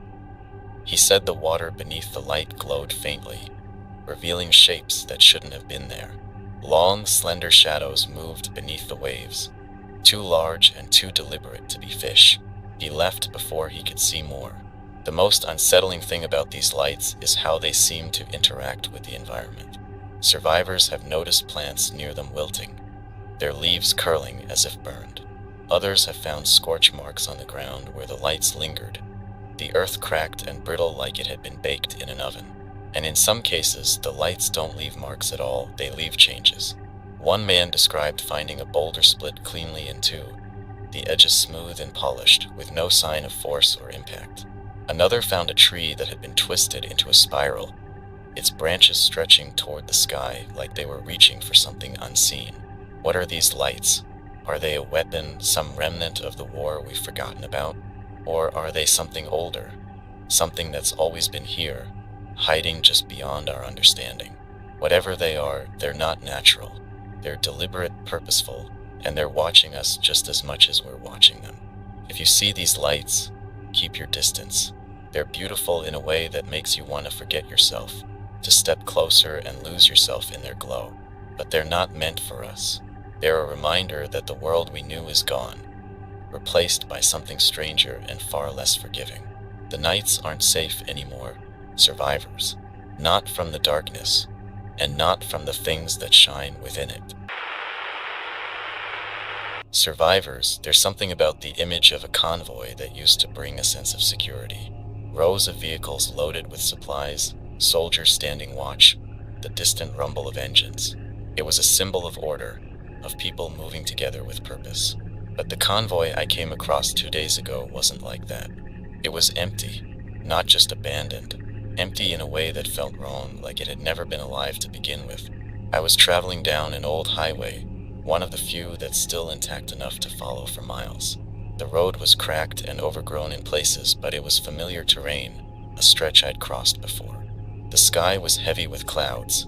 He said the water beneath the light glowed faintly, revealing shapes that shouldn't have been there. Long, slender shadows moved beneath the waves, too large and too deliberate to be fish. He left before he could see more. The most unsettling thing about these lights is how they seem to interact with the environment. Survivors have noticed plants near them wilting, their leaves curling as if burned. Others have found scorch marks on the ground where the lights lingered, the earth cracked and brittle like it had been baked in an oven. And in some cases, the lights don't leave marks at all, they leave changes. One man described finding a boulder split cleanly in two, the edges smooth and polished, with no sign of force or impact. Another found a tree that had been twisted into a spiral, its branches stretching toward the sky like they were reaching for something unseen. What are these lights? Are they a weapon, some remnant of the war we've forgotten about? Or are they something older, something that's always been here, hiding just beyond our understanding? Whatever they are, they're not natural. They're deliberate, purposeful, and they're watching us just as much as we're watching them. If you see these lights, keep your distance. They're beautiful in a way that makes you want to forget yourself, to step closer and lose yourself in their glow. But they're not meant for us. They're a reminder that the world we knew is gone, replaced by something stranger and far less forgiving. The nights aren't safe anymore, survivors. Not from the darkness, and not from the things that shine within it. Survivors, there's something about the image of a convoy that used to bring a sense of security. Rows of vehicles loaded with supplies, soldiers standing watch, the distant rumble of engines. It was a symbol of order, of people moving together with purpose. But the convoy I came across 2 days ago wasn't like that. It was empty, not just abandoned, empty in a way that felt wrong, like it had never been alive to begin with. I was traveling down an old highway, one of the few that's still intact enough to follow for miles. The road was cracked and overgrown in places, but it was familiar terrain, a stretch I'd crossed before. The sky was heavy with clouds,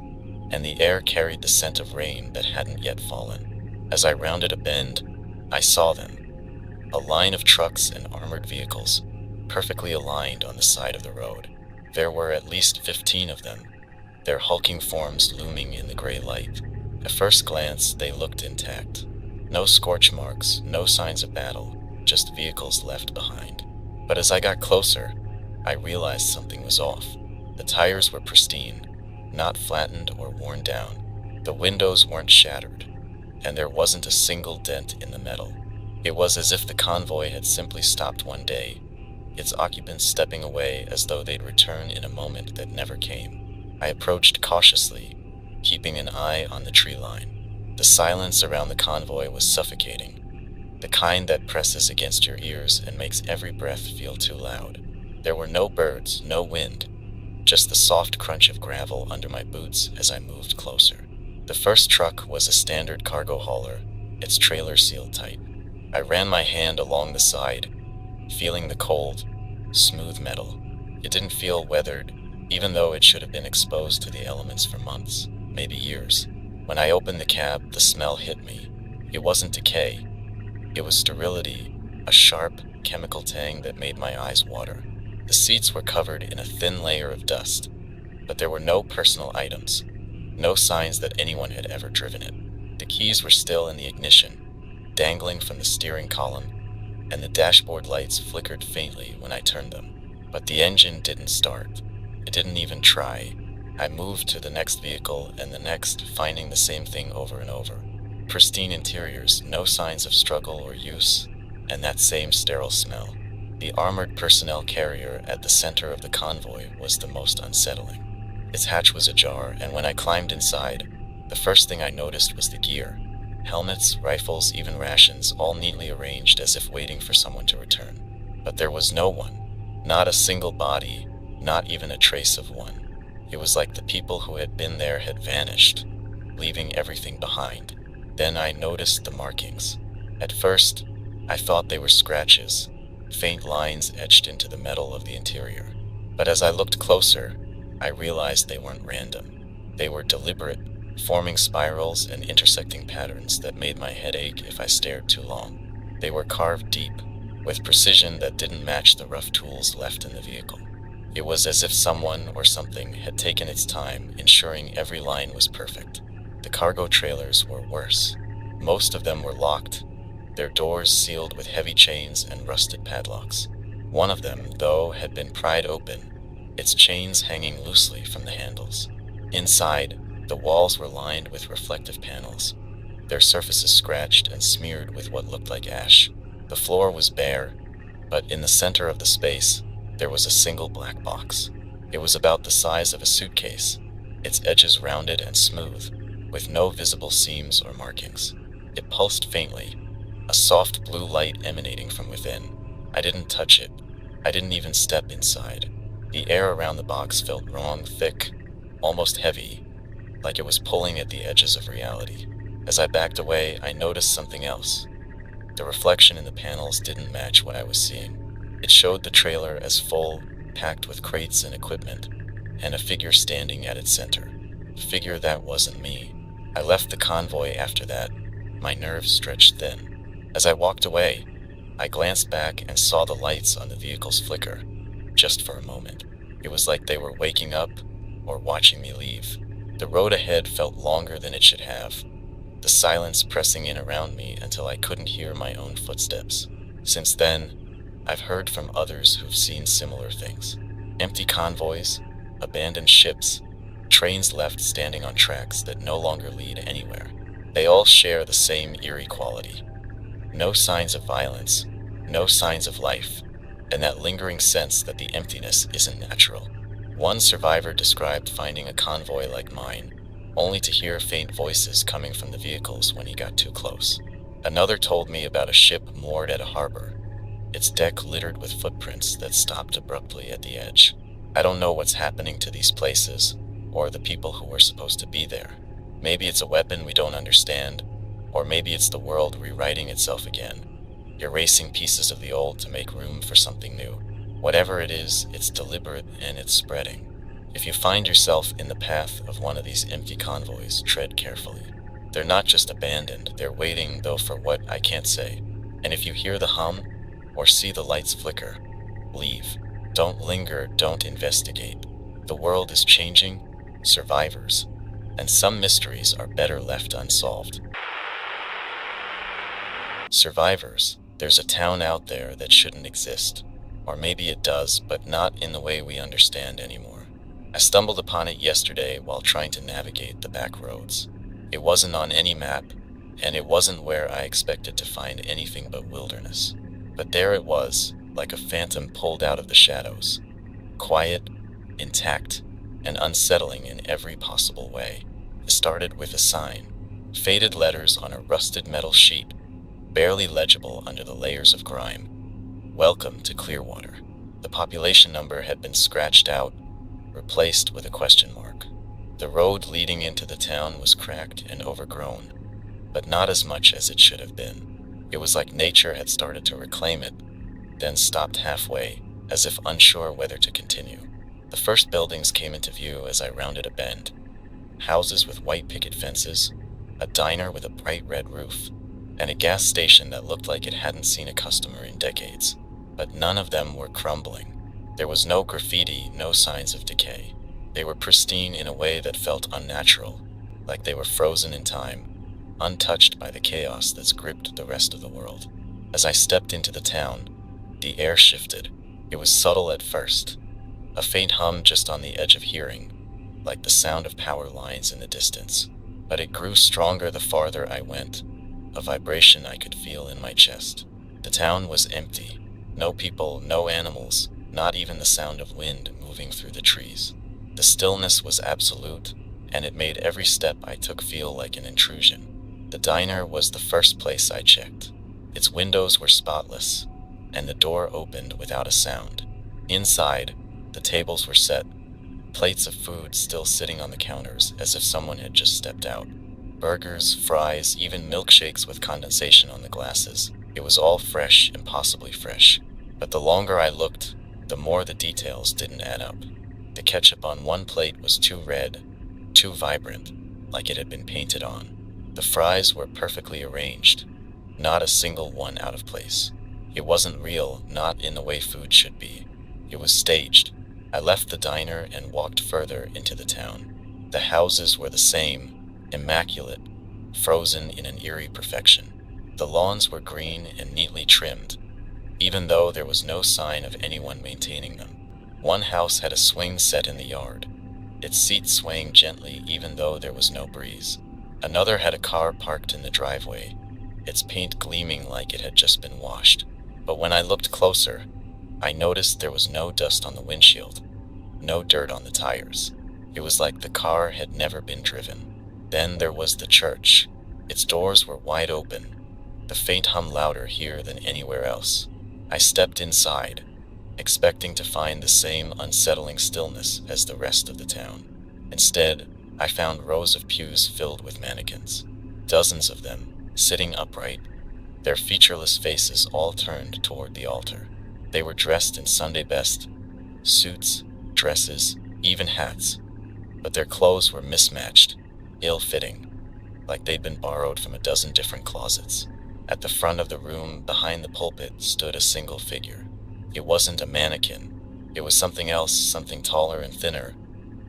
and the air carried the scent of rain that hadn't yet fallen. As I rounded a bend, I saw them, a line of trucks and armored vehicles, perfectly aligned on the side of the road. There were at least 15 of them, their hulking forms looming in the gray light. At first glance, they looked intact. No scorch marks, no signs of battle, just vehicles left behind. But as I got closer, I realized something was off. The tires were pristine, not flattened or worn down. The windows weren't shattered, and there wasn't a single dent in the metal. It was as if the convoy had simply stopped one day, its occupants stepping away as though they'd return in a moment that never came. I approached cautiously, keeping an eye on the tree line. The silence around the convoy was suffocating, the kind that presses against your ears and makes every breath feel too loud. There were no birds, no wind, just the soft crunch of gravel under my boots as I moved closer. The first truck was a standard cargo hauler, its trailer sealed tight. I ran my hand along the side, feeling the cold, smooth metal. It didn't feel weathered, even though it should have been exposed to the elements for months, maybe years. When I opened the cab, the smell hit me. It wasn't decay, it was sterility, a sharp, chemical tang that made my eyes water. The seats were covered in a thin layer of dust, but there were no personal items, no signs that anyone had ever driven it. The keys were still in the ignition, dangling from the steering column, and the dashboard lights flickered faintly when I turned them. But the engine didn't start. It didn't even try. I moved to the next vehicle and the next, finding the same thing over and over. Pristine interiors, no signs of struggle or use, and that same sterile smell. The armored personnel carrier at the center of the convoy was the most unsettling. Its hatch was ajar, and when I climbed inside, the first thing I noticed was the gear. Helmets, rifles, even rations, all neatly arranged as if waiting for someone to return. But there was no one. Not a single body, not even a trace of one. It was like the people who had been there had vanished, leaving everything behind. Then I noticed the markings. At first, I thought they were scratches, faint lines etched into the metal of the interior. But as I looked closer, I realized they weren't random. They were deliberate, forming spirals and intersecting patterns that made my head ache if I stared too long. They were carved deep, with precision that didn't match the rough tools left in the vehicle. It was as if someone or something had taken its time, ensuring every line was perfect. The cargo trailers were worse. Most of them were locked, their doors sealed with heavy chains and rusted padlocks. One of them, though, had been pried open, its chains hanging loosely from the handles. Inside, the walls were lined with reflective panels, their surfaces scratched and smeared with what looked like ash. The floor was bare, but in the center of the space, there was a single black box. It was about the size of a suitcase, its edges rounded and smooth, with no visible seams or markings. It pulsed faintly, a soft blue light emanating from within. I didn't touch it. I didn't even step inside. The air around the box felt wrong, thick, almost heavy, like it was pulling at the edges of reality. As I backed away, I noticed something else. The reflection in the panels didn't match what I was seeing. It showed the trailer as full, packed with crates and equipment, and a figure standing at its center. A figure that wasn't me. I left the convoy after that, my nerves stretched thin. As I walked away, I glanced back and saw the lights on the vehicles flicker, just for a moment. It was like they were waking up or watching me leave. The road ahead felt longer than it should have, the silence pressing in around me until I couldn't hear my own footsteps. Since then, I've heard from others who've seen similar things. Empty convoys, abandoned ships, trains left standing on tracks that no longer lead anywhere. They all share the same eerie quality. No signs of violence, no signs of life, and that lingering sense that the emptiness isn't natural. One survivor described finding a convoy like mine, only to hear faint voices coming from the vehicles when he got too close. Another told me about a ship moored at a harbor, its deck littered with footprints that stopped abruptly at the edge. I don't know what's happening to these places, or the people who were supposed to be there. Maybe it's a weapon we don't understand, or maybe it's the world rewriting itself again, erasing pieces of the old to make room for something new. Whatever it is, it's deliberate and it's spreading. If you find yourself in the path of one of these empty convoys, tread carefully. They're not just abandoned, they're waiting, though for what I can't say. And if you hear the hum, or see the lights flicker, leave. Don't linger, don't investigate. The world is changing, survivors, and some mysteries are better left unsolved. Survivors, there's a town out there that shouldn't exist. Or maybe it does, but not in the way we understand anymore. I stumbled upon it yesterday while trying to navigate the back roads. It wasn't on any map, and it wasn't where I expected to find anything but wilderness. But there it was, like a phantom pulled out of the shadows. Quiet, intact, and unsettling in every possible way. It started with a sign, faded letters on a rusted metal sheet, barely legible under the layers of grime. Welcome to Clearwater. The population number had been scratched out, replaced with a question mark. The road leading into the town was cracked and overgrown, but not as much as it should have been. It was like nature had started to reclaim it, then stopped halfway, as if unsure whether to continue. The first buildings came into view as I rounded a bend. Houses with white picket fences, a diner with a bright red roof, and a gas station that looked like it hadn't seen a customer in decades. But none of them were crumbling. There was no graffiti, no signs of decay. They were pristine in a way that felt unnatural, like they were frozen in time, untouched by the chaos that's gripped the rest of the world. As I stepped into the town, the air shifted. It was subtle at first, a faint hum just on the edge of hearing, like the sound of power lines in the distance. But it grew stronger the farther I went, a vibration I could feel in my chest. The town was empty. No people, no animals, not even the sound of wind moving through the trees. The stillness was absolute, and it made every step I took feel like an intrusion. The diner was the first place I checked. Its windows were spotless, and the door opened without a sound. Inside, the tables were set, plates of food still sitting on the counters as if someone had just stepped out. Burgers, fries, even milkshakes with condensation on the glasses. It was all fresh, impossibly fresh. But the longer I looked, the more the details didn't add up. The ketchup on one plate was too red, too vibrant, like it had been painted on. The fries were perfectly arranged, not a single one out of place. It wasn't real, not in the way food should be. It was staged. I left the diner and walked further into the town. The houses were the same, immaculate, frozen in an eerie perfection. The lawns were green and neatly trimmed, even though there was no sign of anyone maintaining them. One house had a swing set in the yard, its seat swaying gently even though there was no breeze. Another had a car parked in the driveway, its paint gleaming like it had just been washed. But when I looked closer, I noticed there was no dust on the windshield, no dirt on the tires. It was like the car had never been driven. Then there was the church. Its doors were wide open, the faint hum louder here than anywhere else. I stepped inside, expecting to find the same unsettling stillness as the rest of the town. Instead, I found rows of pews filled with mannequins, dozens of them, sitting upright, their featureless faces all turned toward the altar. They were dressed in Sunday best, suits, dresses, even hats, but their clothes were mismatched, ill-fitting, like they'd been borrowed from a dozen different closets. At the front of the room, behind the pulpit, stood a single figure. It wasn't a mannequin. It was something else, something taller and thinner,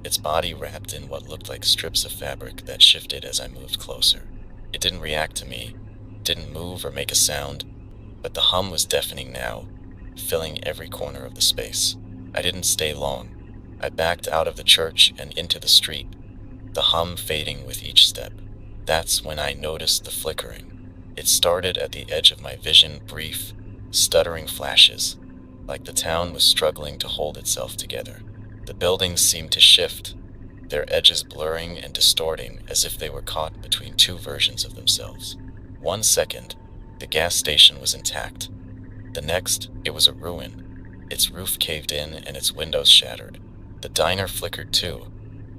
its body wrapped in what looked like strips of fabric that shifted as I moved closer. It didn't react to me, didn't move or make a sound, but the hum was deafening now, filling every corner of the space. I didn't stay long. I backed out of the church and into the street, the hum fading with each step. That's when I noticed the flickering. It started at the edge of my vision, brief, stuttering flashes, like the town was struggling to hold itself together. The buildings seemed to shift, their edges blurring and distorting as if they were caught between two versions of themselves. 1 second, the gas station was intact. The next, it was a ruin. Its roof caved in and its windows shattered. The diner flickered too,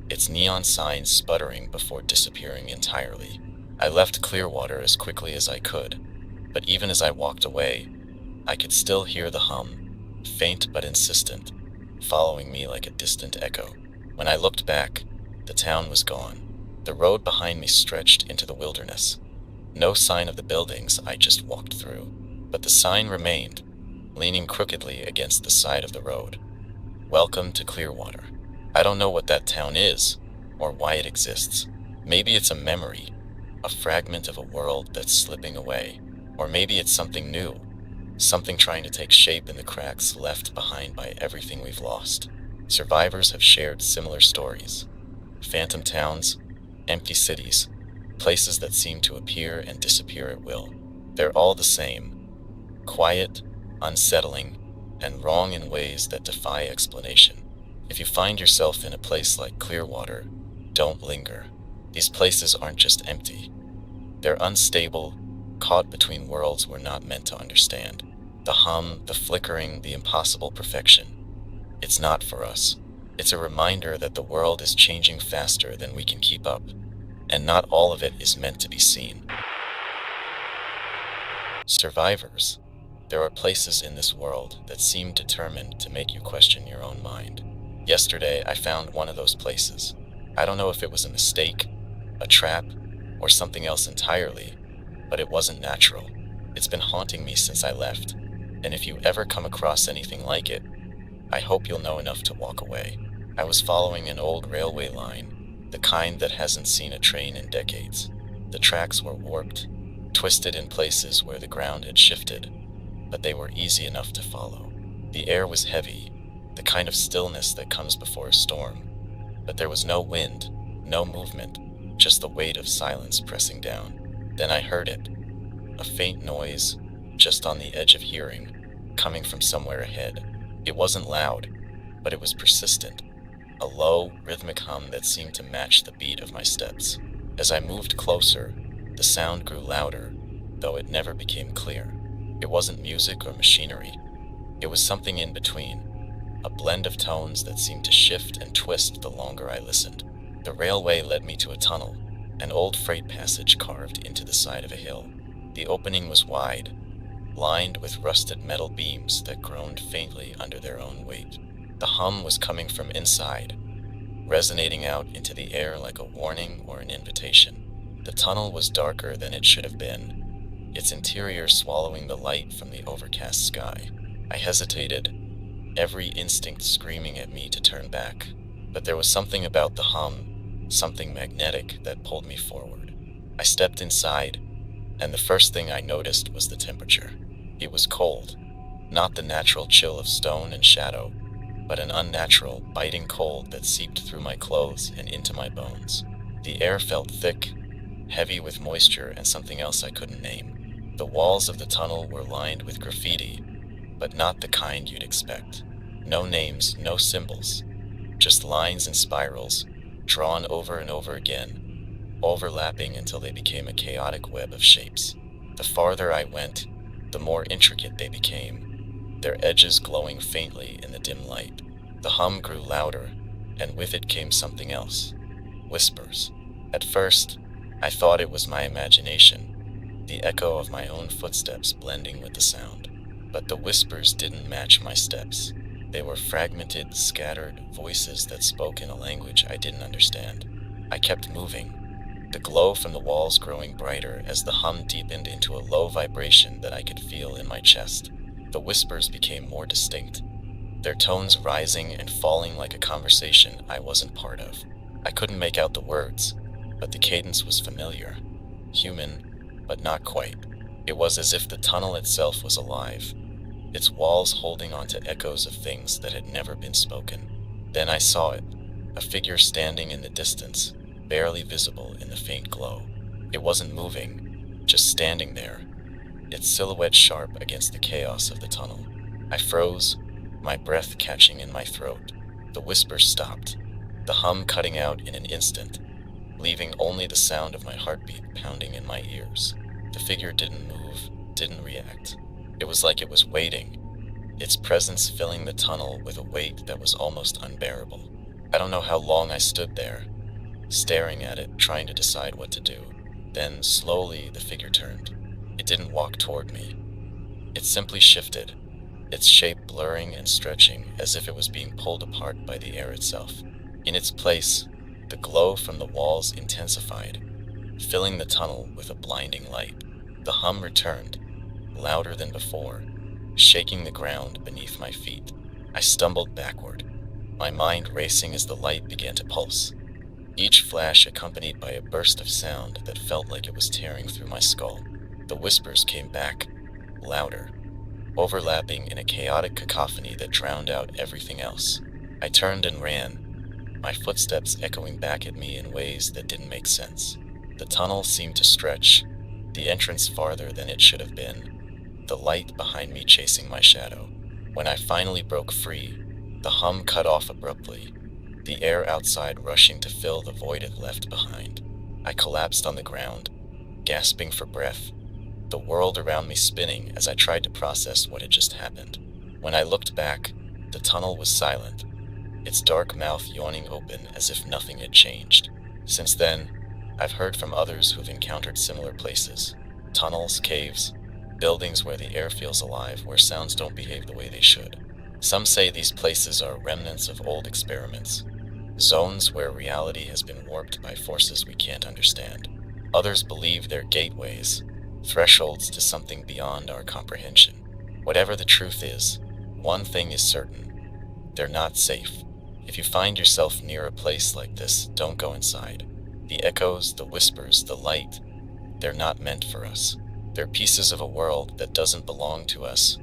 its neon signs sputtering before disappearing entirely. I left Clearwater as quickly as I could, but even as I walked away, I could still hear the hum, faint but insistent, following me like a distant echo. When I looked back, the town was gone. The road behind me stretched into the wilderness. No sign of the buildings I just walked through, but the sign remained, leaning crookedly against the side of the road. Welcome to Clearwater. I don't know what that town is, or why it exists. Maybe it's a memory, a fragment of a world that's slipping away. Or maybe it's something new, something trying to take shape in the cracks left behind by everything we've lost. Survivors have shared similar stories. Phantom towns, empty cities, places that seem to appear and disappear at will. They're all the same, quiet, unsettling, and wrong in ways that defy explanation. If you find yourself in a place like Clearwater, don't linger. These places aren't just empty. They're unstable, caught between worlds we're not meant to understand. The hum, the flickering, the impossible perfection. It's not for us. It's a reminder that the world is changing faster than we can keep up, and not all of it is meant to be seen. Survivors. There are places in this world that seem determined to make you question your own mind. Yesterday, I found one of those places. I don't know if it was a mistake, a trap, or something else entirely, but it wasn't natural. It's been haunting me since I left, and if you ever come across anything like it, I hope you'll know enough to walk away. I was following an old railway line, the kind that hasn't seen a train in decades. The tracks were warped, twisted in places where the ground had shifted, but they were easy enough to follow. The air was heavy, the kind of stillness that comes before a storm, but there was no wind, no movement, just the weight of silence pressing down. Then I heard it, a faint noise, just on the edge of hearing, coming from somewhere ahead. It wasn't loud, but it was persistent, a low, rhythmic hum that seemed to match the beat of my steps. As I moved closer, the sound grew louder, though it never became clear. It wasn't music or machinery. It was something in between, a blend of tones that seemed to shift and twist the longer I listened. The railway led me to a tunnel, an old freight passage carved into the side of a hill. The opening was wide, lined with rusted metal beams that groaned faintly under their own weight. The hum was coming from inside, resonating out into the air like a warning or an invitation. The tunnel was darker than it should have been, its interior swallowing the light from the overcast sky. I hesitated, every instinct screaming at me to turn back, but there was something about the hum, something magnetic, that pulled me forward. I stepped inside, and the first thing I noticed was the temperature. It was cold, not the natural chill of stone and shadow, but an unnatural, biting cold that seeped through my clothes and into my bones. The air felt thick, heavy with moisture and something else I couldn't name. The walls of the tunnel were lined with graffiti, but not the kind you'd expect. No names, no symbols, just lines and spirals, drawn over and over again, overlapping until they became a chaotic web of shapes. The farther I went, the more intricate they became, their edges glowing faintly in the dim light. The hum grew louder, and with it came something else. Whispers. At first, I thought it was my imagination, the echo of my own footsteps blending with the sound. But the whispers didn't match my steps. They were fragmented, scattered voices that spoke in a language I didn't understand. I kept moving, the glow from the walls growing brighter as the hum deepened into a low vibration that I could feel in my chest. The whispers became more distinct, their tones rising and falling like a conversation I wasn't part of. I couldn't make out the words, but the cadence was familiar, human, but not quite. It was as if the tunnel itself was alive, its walls holding on to echoes of things that had never been spoken. Then I saw it, a figure standing in the distance, barely visible in the faint glow. It wasn't moving, just standing there, its silhouette sharp against the chaos of the tunnel. I froze, my breath catching in my throat. The whispers stopped, the hum cutting out in an instant, leaving only the sound of my heartbeat pounding in my ears. The figure didn't move, didn't react. It was like it was waiting, its presence filling the tunnel with a weight that was almost unbearable. I don't know how long I stood there, staring at it, trying to decide what to do. Then, slowly, the figure turned. It didn't walk toward me. It simply shifted, its shape blurring and stretching as if it was being pulled apart by the air itself. In its place, the glow from the walls intensified, filling the tunnel with a blinding light. The hum returned, louder than before, shaking the ground beneath my feet. I stumbled backward, my mind racing as the light began to pulse, each flash accompanied by a burst of sound that felt like it was tearing through my skull. The whispers came back, louder, overlapping in a chaotic cacophony that drowned out everything else. I turned and ran, my footsteps echoing back at me in ways that didn't make sense. The tunnel seemed to stretch, the entrance farther than it should have been, the light behind me chasing my shadow. When I finally broke free, the hum cut off abruptly, the air outside rushing to fill the void it left behind. I collapsed on the ground, gasping for breath, the world around me spinning as I tried to process what had just happened. When I looked back, the tunnel was silent, its dark mouth yawning open as if nothing had changed. Since then, I've heard from others who've encountered similar places, tunnels, caves, buildings where the air feels alive, where sounds don't behave the way they should. Some say these places are remnants of old experiments, zones where reality has been warped by forces we can't understand. Others believe they're gateways, thresholds to something beyond our comprehension. Whatever the truth is, one thing is certain: they're not safe. If you find yourself near a place like this, don't go inside. The echoes, the whispers, the light, they're not meant for us. They're pieces of a world that doesn't belong to us,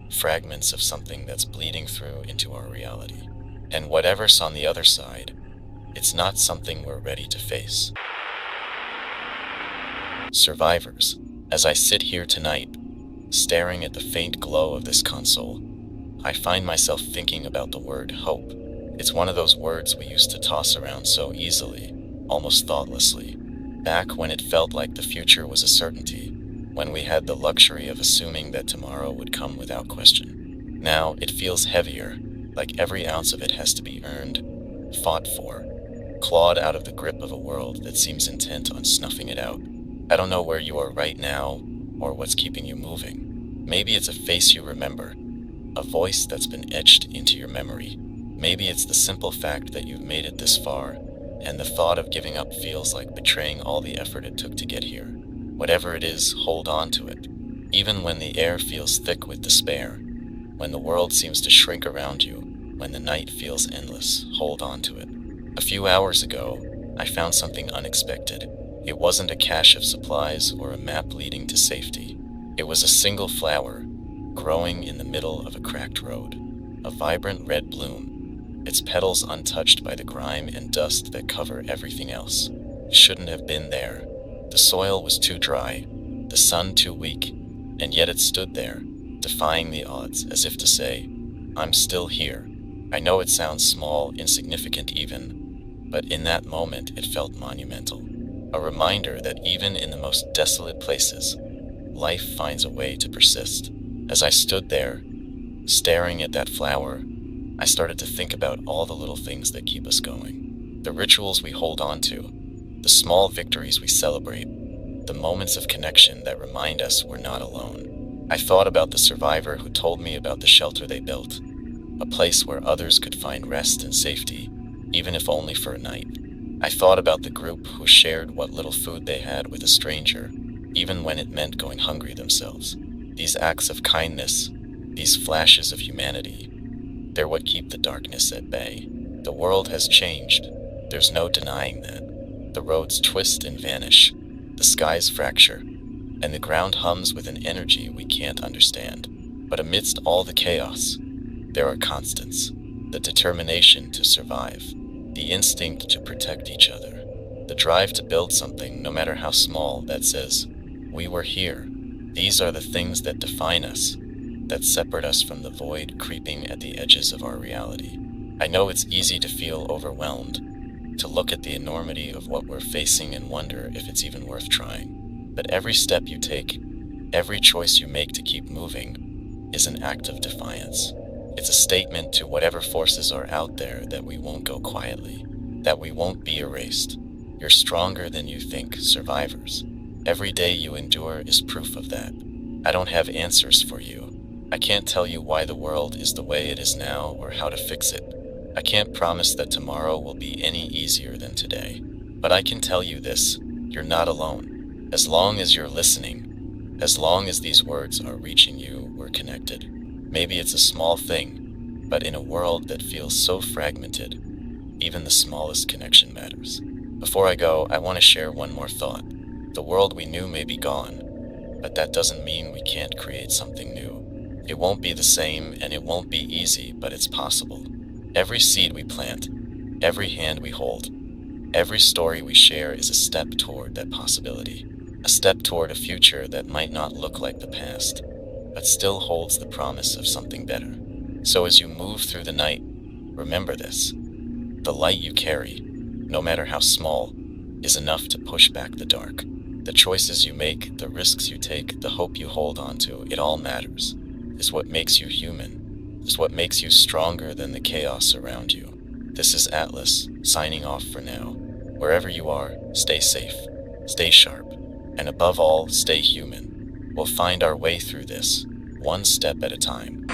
fragments of something that's bleeding through into our reality. And whatever's on the other side, it's not something we're ready to face. Survivors, as I sit here tonight, staring at the faint glow of this console, I find myself thinking about the word hope. It's one of those words we used to toss around so easily, almost thoughtlessly, back when it felt like the future was a certainty, when we had the luxury of assuming that tomorrow would come without question. Now it feels heavier, like every ounce of it has to be earned, fought for, clawed out of the grip of a world that seems intent on snuffing it out. I don't know where you are right now, or what's keeping you moving. Maybe it's a face you remember, a voice that's been etched into your memory. Maybe it's the simple fact that you've made it this far, and the thought of giving up feels like betraying all the effort it took to get here. Whatever it is, hold on to it. Even when the air feels thick with despair, when the world seems to shrink around you, when the night feels endless, hold on to it. A few hours ago, I found something unexpected. It wasn't a cache of supplies or a map leading to safety. It was a single flower, growing in the middle of a cracked road, a vibrant red bloom, its petals untouched by the grime and dust that cover everything else. It shouldn't have been there. The soil was too dry, the sun too weak, and yet it stood there, defying the odds, as if to say, I'm still here. I know it sounds small, insignificant even, but in that moment it felt monumental. A reminder that even in the most desolate places, life finds a way to persist. As I stood there, staring at that flower, I started to think about all the little things that keep us going. The rituals we hold on to, the small victories we celebrate, the moments of connection that remind us we're not alone. I thought about the survivor who told me about the shelter they built, a place where others could find rest and safety, even if only for a night. I thought about the group who shared what little food they had with a stranger, even when it meant going hungry themselves. These acts of kindness, these flashes of humanity, they're what keep the darkness at bay. The world has changed. There's no denying that. The roads twist and vanish, the skies fracture, and the ground hums with an energy we can't understand. But amidst all the chaos, there are constants: the determination to survive, the instinct to protect each other, the drive to build something, no matter how small, that says, we were here. These are the things that define us, that separate us from the void creeping at the edges of our reality. I know it's easy to feel overwhelmed, to look at the enormity of what we're facing and wonder if it's even worth trying. But every step you take, every choice you make to keep moving, is an act of defiance. It's a statement to whatever forces are out there that we won't go quietly, that we won't be erased. You're stronger than you think, survivors. Every day you endure is proof of that. I don't have answers for you. I can't tell you why the world is the way it is now or how to fix it. I can't promise that tomorrow will be any easier than today. But I can tell you this: you're not alone. As long as you're listening, as long as these words are reaching you, we're connected. Maybe it's a small thing, but in a world that feels so fragmented, even the smallest connection matters. Before I go, I want to share one more thought. The world we knew may be gone, but that doesn't mean we can't create something new. It won't be the same, and it won't be easy, but it's possible. Every seed we plant, every hand we hold, every story we share is a step toward that possibility. A step toward a future that might not look like the past, but still holds the promise of something better. So as you move through the night, remember this: the light you carry, no matter how small, is enough to push back the dark. The choices you make, the risks you take, the hope you hold on to, it all matters. Is what makes you human, is what makes you stronger than the chaos around you. This is Atlas, signing off for now. Wherever you are, stay safe, stay sharp, and above all, stay human. We'll find our way through this, one step at a time.